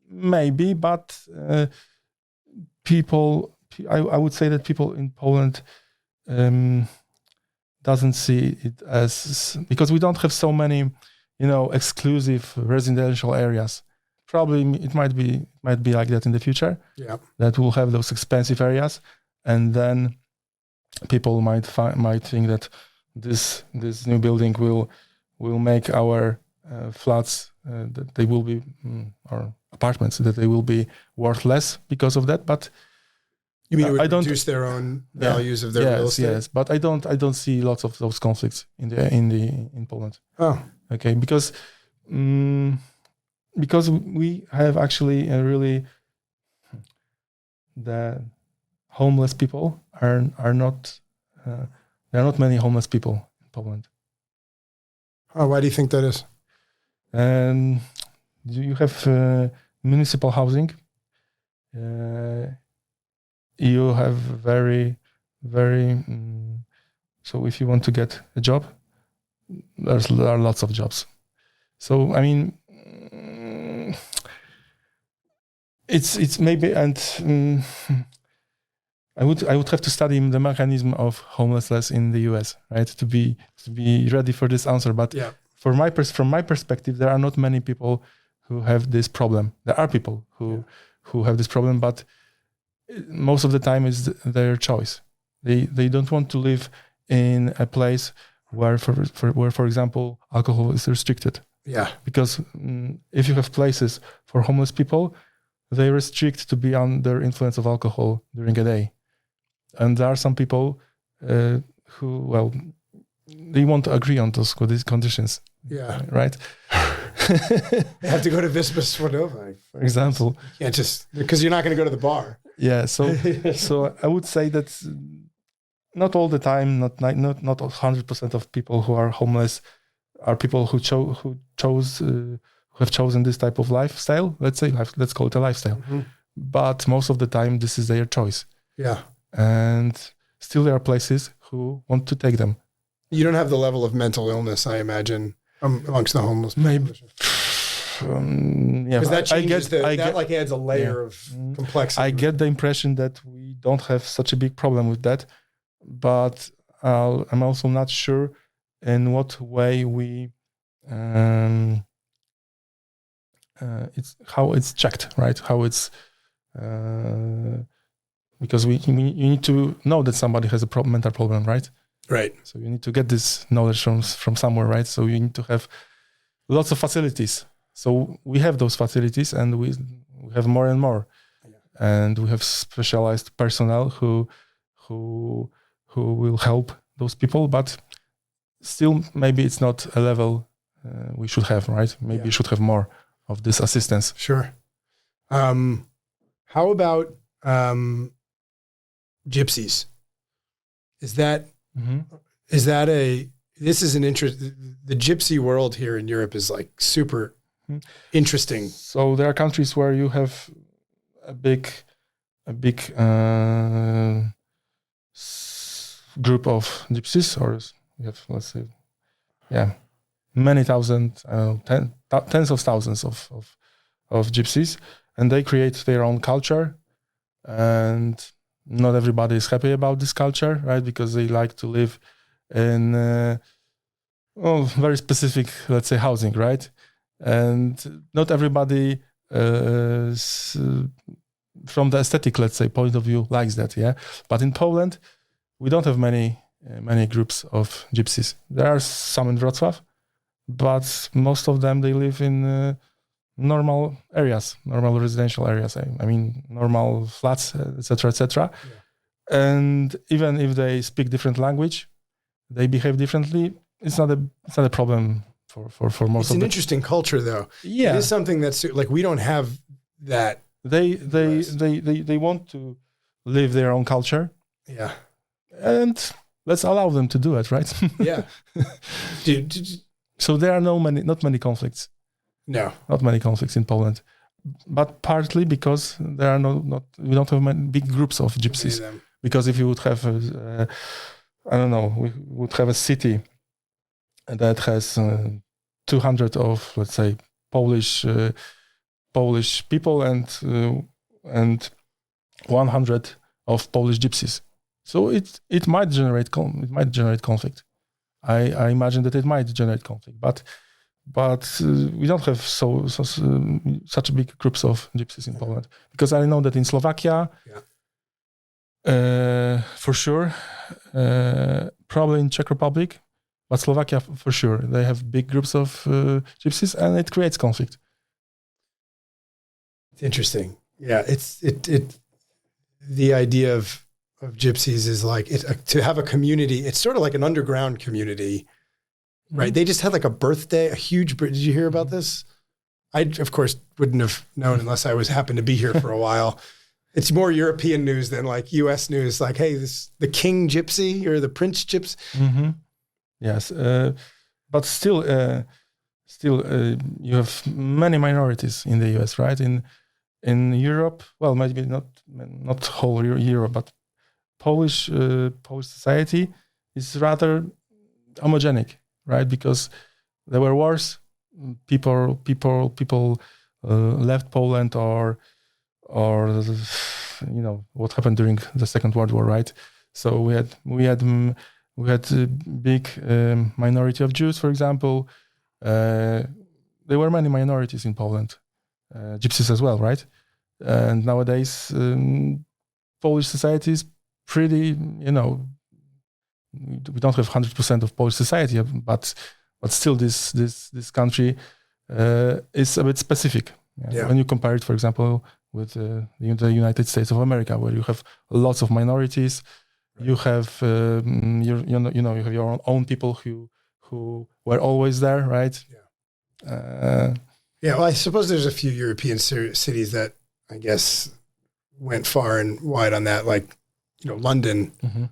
maybe, but I would say that people in Poland doesn't see it as, because we don't have so many, exclusive residential areas. Probably it might be like that in the future. Yeah, that will have those expensive areas, and then people might think that this new building will make our flats that they will be or apartments that they will be worth less because of that. But you mean it would reduce their own values of their real estate? Yes, but I don't see lots of those conflicts in Poland. Oh, okay, because we have actually really the homeless people are not there are not many homeless people in Poland. Oh, why do you think that is? You have municipal housing. You have very, very. So if you want to get a job, there are lots of jobs. So I mean, it's maybe, and I would have to study the mechanism of homelessness in the US, right, to be ready for this answer. But from my perspective, there are not many people who have this problem. There are people who have this problem, but most of the time it's their choice. They don't want to live in a place where, for example, alcohol is restricted. Yeah. Because if you have places for homeless people, they restrict to be under influence of alcohol during a day. And there are some people who, well, they won't agree on these conditions. Yeah. Right? They have to go to Vispa Swadova, for example. You can't just, because you're not going to go to the bar. Yeah. So I would say that not all the time, not 100% of people who are homeless are people who have chosen this type of lifestyle. Let's call it a lifestyle. Mm-hmm. But most of the time, this is their choice. Yeah. And still there are places who want to take them. You don't have the level of mental illness, I imagine, amongst the homeless people. Maybe. Because that changes that adds a layer of complexity. I get the impression that we don't have such a big problem with that, but I'm also not sure in what way we it's how it's checked, right? How it's because you need to know that somebody has a mental problem, right? Right. So you need to get this knowledge from somewhere, right? So you need to have lots of facilities. So we have those facilities, and we have more and more, and we have specialized personnel who who will help those people, but still maybe it's not a level we should have, right? Maybe you should have more of this assistance. Sure. How about gypsies? Is that this is an interest, the gypsy world here in Europe is like super interesting. So there are countries where you have a big group of gypsies, or you have, let's say, many thousand, tens of thousands of gypsies, and they create their own culture, and not everybody is happy about this culture, right? Because they like to live in very specific, let's say, housing, right? And not everybody from the aesthetic, let's say, point of view likes that, yeah. But in Poland, we don't have many groups of gypsies. There are some in Wrocław, but most of them, they live in normal areas, normal residential areas. I mean, normal flats, etc., etc. Yeah. And even if they speak different language, they behave differently. It's not a problem for most of them. It's an interesting culture, though. Yeah, it is something that's like we don't have that. They want to live their own culture. Yeah, and let's allow them to do it, right? Yeah. So there are not many conflicts. No, not many conflicts in Poland, but partly because there are we don't have many big groups of gypsies. Because if you would have, we would have a city that has 200 of, let's say, Polish people and 100 of Polish gypsies. So it might generate conflict. I imagine that it might generate conflict, but we don't have such big groups of gypsies in Poland, because I know that in Slovakia, for sure, probably in Czech Republic, but Slovakia for sure, they have big groups of gypsies, and it creates conflict. It's interesting. Yeah, the idea of gypsies is like to have a community. It's sort of like an underground community. Right. They just had like a huge birthday. Did you hear about this? I, of course, wouldn't have known unless I happened to be here for a while. It's more European news than like U.S. news. Like, hey, the King Gypsy or the Prince Gypsy. Mm-hmm. Yes. But still, you have many minorities in the U.S., right? In Europe, well, maybe not whole Europe, but Polish society is rather homogenic. Right, because there were wars, people left Poland, or what happened during the Second World War, right? So we had a big minority of Jews, for example. There were many minorities in Poland, gypsies as well, right? And nowadays, Polish society is pretty, we don't have 100% of Polish society, but still this country is a bit specific. Yeah. When you compare it, for example, with the United States of America, where you have lots of minorities, right. You have you have your own people who were always there, right? Yeah. Well, I suppose there's a few European cities that I guess went far and wide on that, like London. Mm-hmm.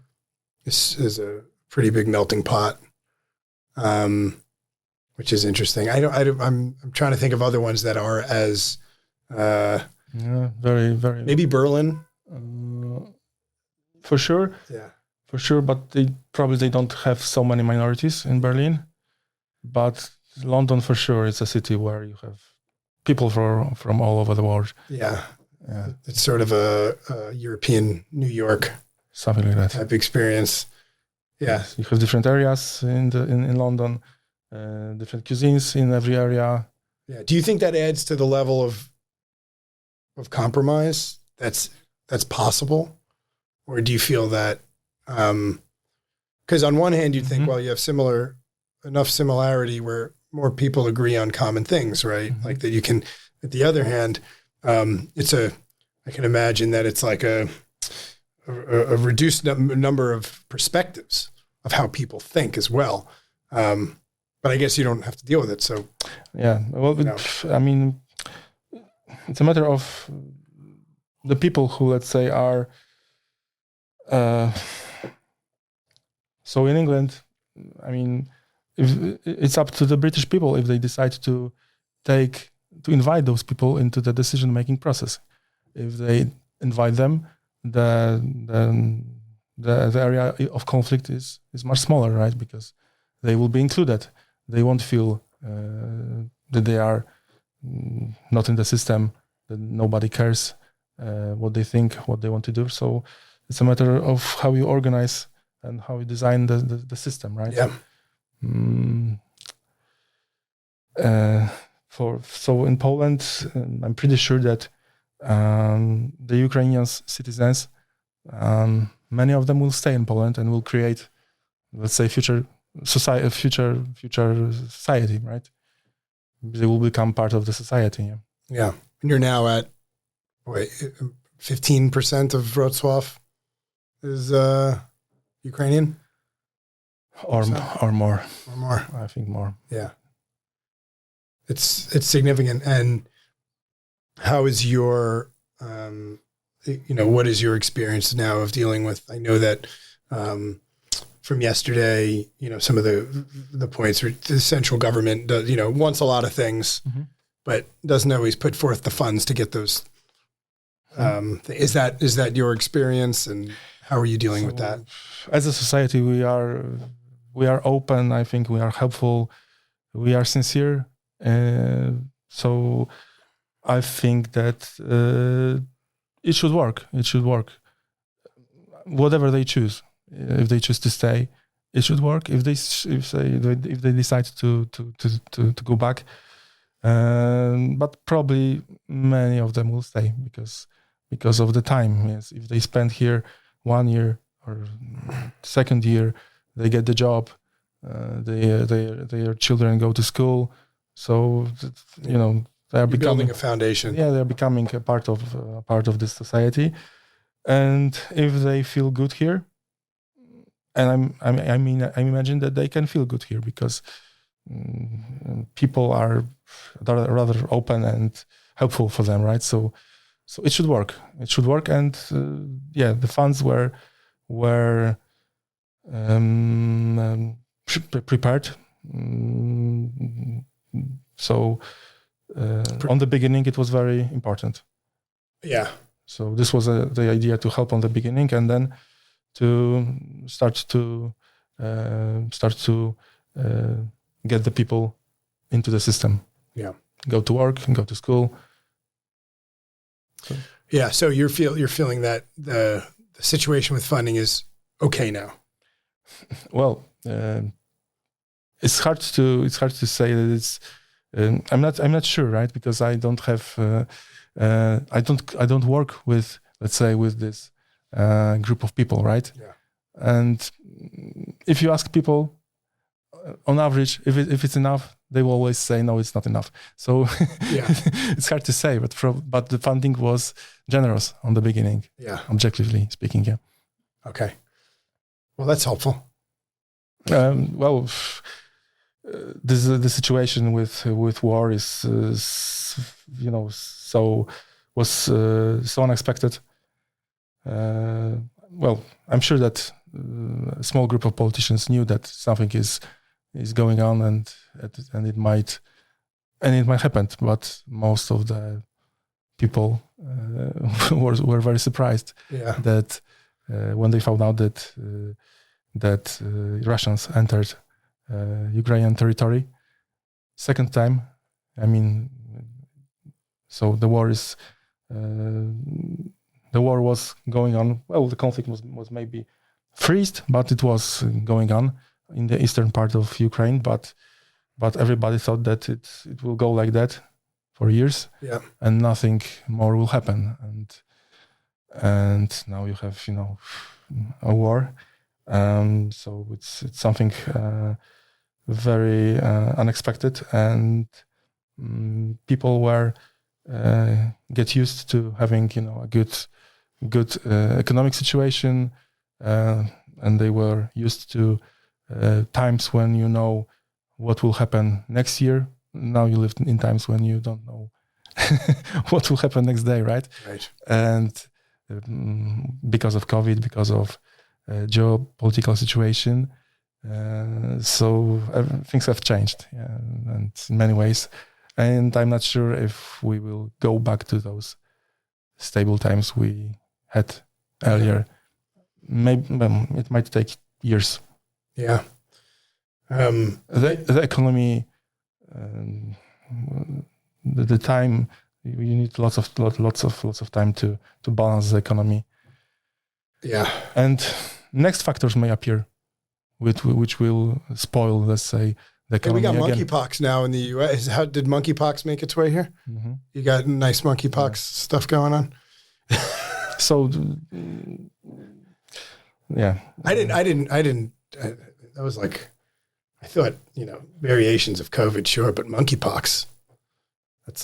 Is a pretty big melting pot, which is interesting. I'm trying to think of other ones that are as very, very. Maybe Berlin, for sure. Yeah, for sure. But they don't have so many minorities in Berlin. But London, for sure, is a city where you have people from all over the world. Yeah. It's sort of a European New York. Something like that type experience. Yeah, you have different areas in London, different cuisines in every area. Yeah. Do you think that adds to the level of compromise that's possible, or do you feel that? Because on one hand, you'd think, well, you have enough similarity where more people agree on common things, right? Mm-hmm. Like that you can. At the other hand, I can imagine that it's like a reduced number of perspectives of how people think as well. But I guess you don't have to deal with it. So yeah, well, I mean, it's a matter of the people who, let's say, are. So in England, I mean, if it's up to the British people if they decide to invite those people into the decision-making process. If they invite them, the area of conflict is much smaller, right? Because they will be included. They won't feel that they are not in the system, that nobody cares what they think, what they want to do. So it's a matter of how you organize and how you design the system, right? Yeah. So in Poland, I'm pretty sure that the Ukrainian citizens, many of them will stay in Poland and will create, let's say, future society, right? They will become part of the society. Yeah. Yeah. And you're now at 15% of Wrocław is Ukrainian? Or more. Or more. I think more. Yeah. It's significant. And how is your, what is your experience now of dealing with, I know that from yesterday, some of the points are the central government does, wants a lot of things, but doesn't always put forth the funds to get those. Is that your experience, and how are you dealing with that? As a society, we are open. I think we are helpful. We are sincere. So I think that it should work. It should work. Whatever they choose, if they choose to stay, it should work. If they decide to go back, but probably many of them will stay because of the time. Yes, if they spend here 1 year or second year, they get the job. Their children go to school. So they are building a foundation. Yeah, they are becoming a part of this society, and if they feel good here, and I imagine that they can feel good here because people are rather open and helpful for them, right? So it should work. It should work, and the funds were prepared. So on the beginning, it was very important. Yeah. So this was the idea, to help on the beginning, and then to start to get the people into the system. Yeah. Go to work and go to school. So. Yeah. So you're feeling that the situation with funding is okay now. Well, it's hard to say that it's. I'm not sure, right? Because I don't have. I don't work with, let's say, with this group of people, right? Yeah. And if you ask people, on average, if it's enough, they will always say no, it's not enough. So yeah. It's hard to say, but the funding was generous on the beginning. Yeah. Objectively speaking, yeah. Okay. Well, that's helpful. The situation with war is so unexpected. Well, I'm sure that a small group of politicians knew that something is going on, and it might happen. But most of the people were very surprised that when they found out that Russians entered Ukrainian territory second time. I mean, so the war was going on. Well, the conflict was maybe freezed, but it was going on in the eastern part of Ukraine. But everybody thought that it will go like that for years, and nothing more will happen. And now you have a war. So it's something very unexpected, and people were get used to having a good good economic situation, and they were used to times when you know what will happen next year. Now you live in times when you don't know what will happen next day, right? Right. And because of COVID, because of geopolitical situation, so things have changed, and in many ways. And I'm not sure if we will go back to those stable times we had earlier. Maybe it might take years. Yeah. The economy, the time, you need lots of time to balance the economy. Yeah. And next factors may appear, which will spoil, let's say, the economy. We got again. monkeypox now in the U.S. How did monkeypox make its way here? Mm-hmm. You got nice monkeypox stuff going on. So, yeah. I didn't. That was like, I thought, variations of COVID, sure, but monkeypox, that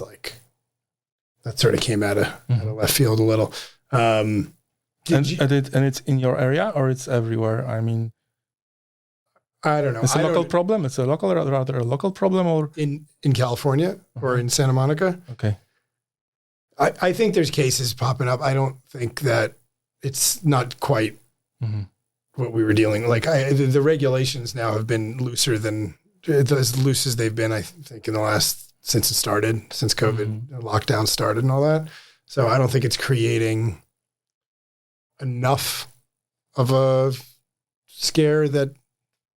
sort of came out of left field a little. And it's in your area, or it's everywhere? I mean, I don't know. It's a local problem. It's rather a local problem, or in California or in Santa Monica. Okay. I think there's cases popping up. I don't think that it's not quite what we were dealing. Like the regulations now have been looser than as loose as they've been. I think in the last since COVID lockdown started and all that. So I don't think it's creating enough of a scare that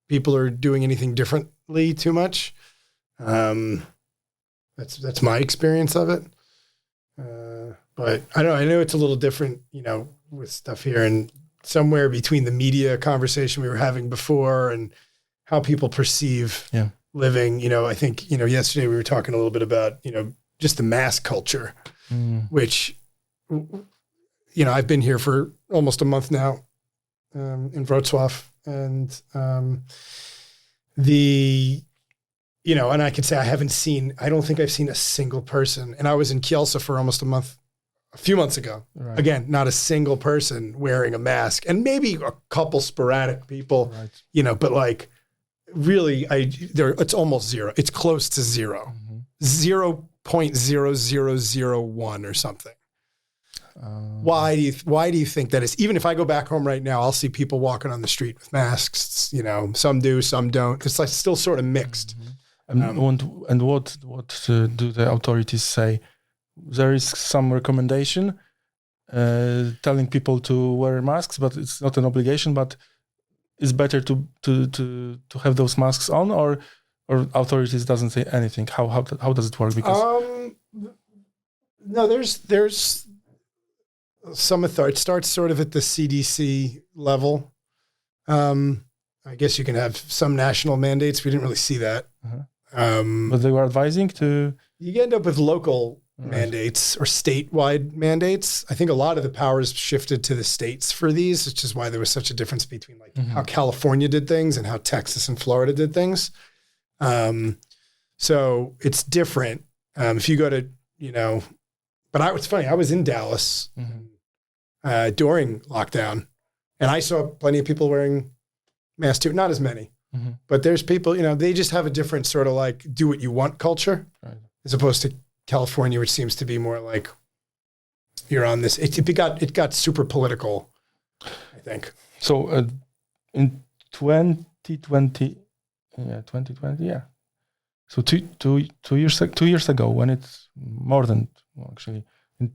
people are doing anything differently too much. That's my experience of it. But I don't know. I know it's a little different, with stuff here, and somewhere between the media conversation we were having before and how people perceive living. I think, yesterday we were talking a little bit about, just the mask culture, which, I've been here for almost a month now in Wrocław, and and I could say I don't think I've seen a single person, and I was in Kielce for almost a few months ago. Right. Again, not a single person wearing a mask, and maybe a couple sporadic people, but like really it's almost zero. It's close to zero, 0.0001 or something. Why do you think that is? Even if I go back home right now, I'll see people walking on the street with masks. Some do, some don't. It's like still sort of mixed. And what do the authorities say? There is some recommendation telling people to wear masks, but it's not an obligation. But it's better to have those masks on, or authorities doesn't say anything. How does it work? Because no, there's some authority. It starts sort of at the CDC level. I guess you can have some national mandates. We didn't really see that. But they were advising to... You end up with local mandates or statewide mandates. I think a lot of the powers shifted to the states for these, which is why there was such a difference between how California did things and how Texas and Florida did things. So it's different. If you go to, but it's funny, I was in Dallas during lockdown, and I saw plenty of people wearing masks too. Not as many, but there's people, they just have a different sort of like do what you want culture, as opposed to California, which seems to be more like you're on this. It got super political, I think. So in 2020, So two years ago, when it's more than actually in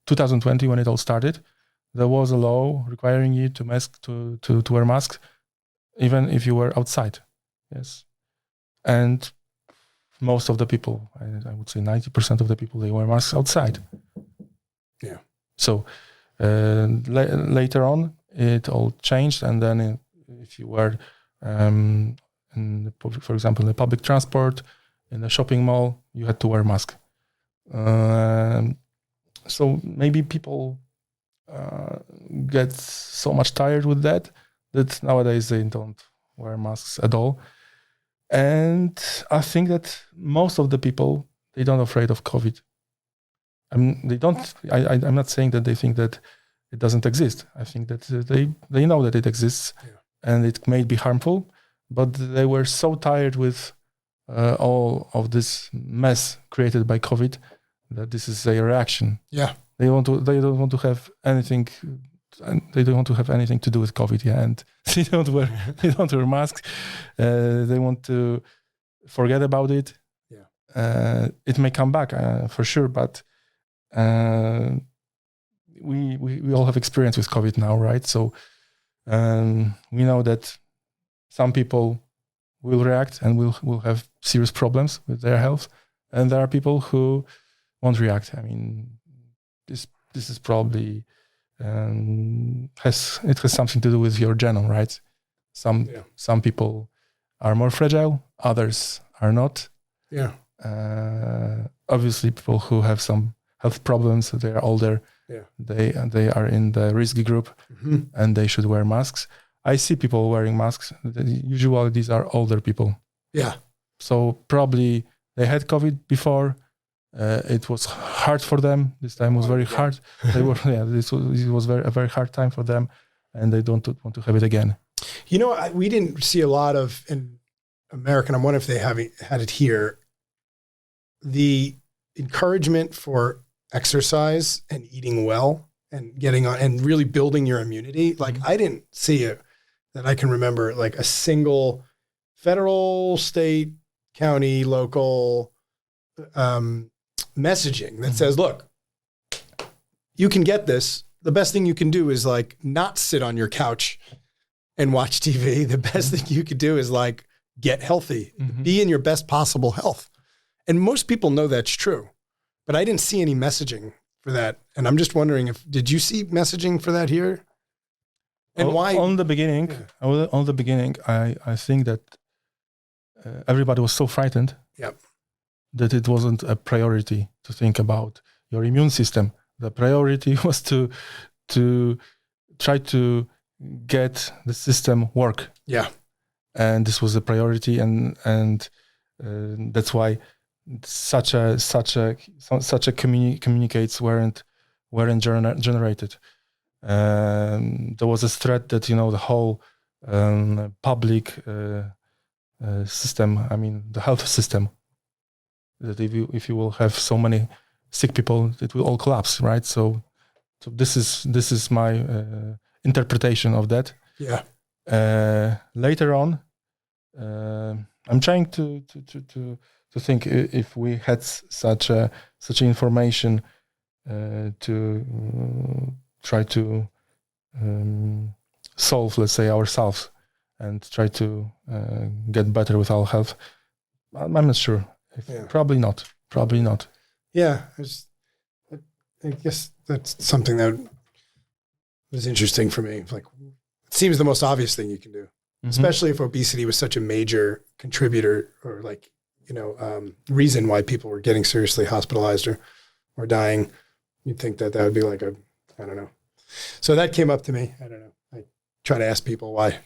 2020 when it all started, there was a law requiring you to wear masks, even if you were outside. Yes, and most of the people, I would say 90% of the people, they wear masks outside. Yeah. So later on, it all changed, and then if you were, for example, in the public transport, in the shopping mall, you had to wear a mask. So maybe people get so much tired with that nowadays they don't wear masks at all. And I think that most of the people, they don't afraid of COVID. I'm not saying that they think that it doesn't exist. I think that they know that it exists, and it may be harmful, but they were so tired with all of this mess created by COVID that this is their reaction. Yeah, they don't want to have anything. They don't want to have anything to do with COVID, and they don't wear masks. They want to forget about it. Yeah, it may come back for sure, but we all have experience with COVID now, right? So we know that some people will react and will have serious problems with their health, and there are people who won't react. I mean, this is Probably has something to do with your genome, right? Some people are more fragile, others are not. Yeah. Obviously, people who have some health problems, they are older. Yeah. They are in the risk group, and they should wear masks. I see people wearing masks. Usually, these are older people. Yeah. So probably they had COVID before. It was hard for them. This time was very hard. They were, this was a very hard time for them, and they don't want to have it again. You know, we didn't see a lot of in America, and I wonder if they had it here, the encouragement for exercise and eating well and getting on and really building your immunity. Like I didn't see it that I can remember, like a single federal, state, county, local, messaging that says, look, you can get this. The best thing you can do is like not sit on your couch and watch TV. The best thing you could do is like get healthy, be in your best possible health. And most people know that's true, but I didn't see any messaging for that. And I'm just wondering did you see messaging for that here? And why? On the beginning, I think that everybody was so frightened. Yep. That it wasn't a priority to think about your immune system. The priority was to try to get the system work. Yeah. And this was a priority, and that's why such a communicates weren't generated. There was a threat that the whole public system, I mean the health system, that if you will have so many sick people, it will all collapse, right? So this is my interpretation of that. Yeah. Later on, I'm trying to think if we had such information to try to solve, let's say, ourselves and try to get better with our health. I'm not sure. Probably not. Yeah, I guess that's something that was interesting for me. Like, it seems the most obvious thing you can do, especially if obesity was such a major contributor or reason why people were getting seriously hospitalized or dying. You'd think that would be like I don't know. So that came up to me. I don't know. I try to ask people why.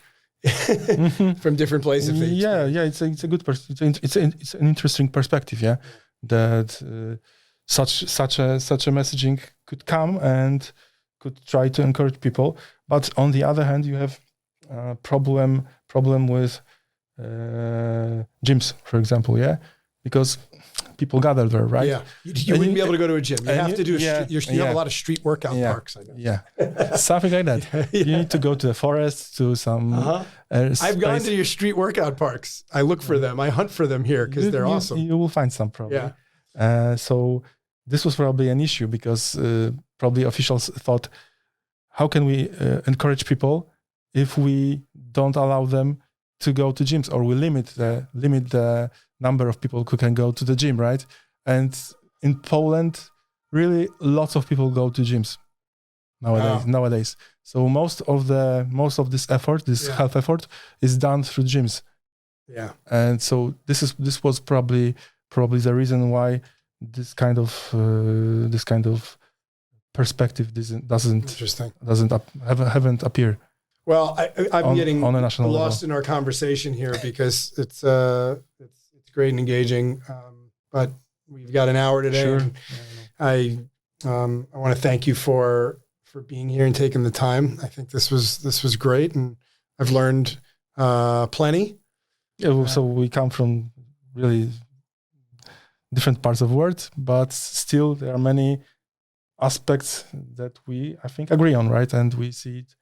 From different places. It's a good it's an interesting perspective. Yeah, that such a messaging could come and could try to encourage people, but on the other hand, you have a problem with gyms, for example. Yeah, because people gather there, right? Yeah, you wouldn't be able to go to a gym. You have to do. You have a lot of street workout parks. I know. Yeah, something like that. You need to go to the forest, to some. I've gone to your street workout parks. I look for them. I hunt for them here because they're awesome. You will find some probably. Yeah. So this was probably an issue because probably officials thought, how can we encourage people if we don't allow them to go to gyms, or we limit the number of people who can go to the gym, right? And in Poland, really lots of people go to gyms nowadays. So most of this effort, this health effort, is done through gyms. Yeah. And so this was probably the reason why this kind of perspective haven't appeared. Well, I'm getting lost in our conversation here because it's great and engaging, but we've got an hour today. Sure. I want to thank you for for being here and taking the time. I think this was great, and I've learned plenty. Yeah, so we come from really different parts of the world, but still there are many aspects that we, I think, agree on, right? And we see it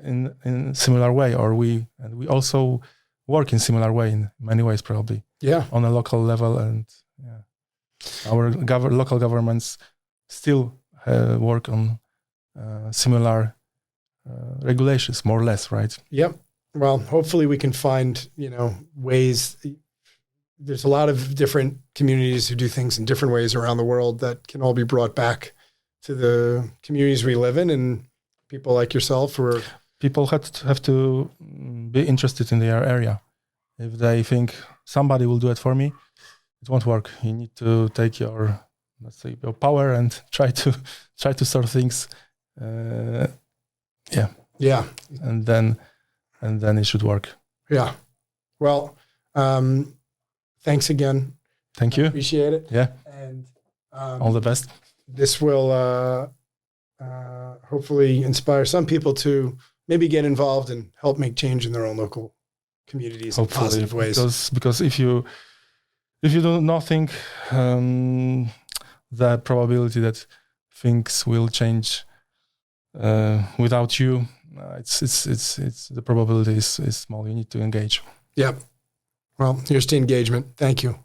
in similar way, or we also work in similar way in many ways, probably. Yeah. On a local level, and our local governments still work on similar regulations, more or less, right? Yep. Well, hopefully we can find, ways. There's a lot of different communities who do things in different ways around the world that can all be brought back to the communities we live in, and people like yourself who are... People have to be interested in their area. If they think somebody will do it for me, it won't work. You need to take your, let's say, your power and try to sort things. Yeah. And then it should work. Yeah. Well, thanks again. Thank you. Appreciate it. Yeah. And all the best. This will hopefully inspire some people to maybe get involved and help make change in their own local communities in positive ways. Because if you do nothing, the probability that things will change without you, it's the probability is small. You need to engage. Yep. Well, here's to engagement. Thank you.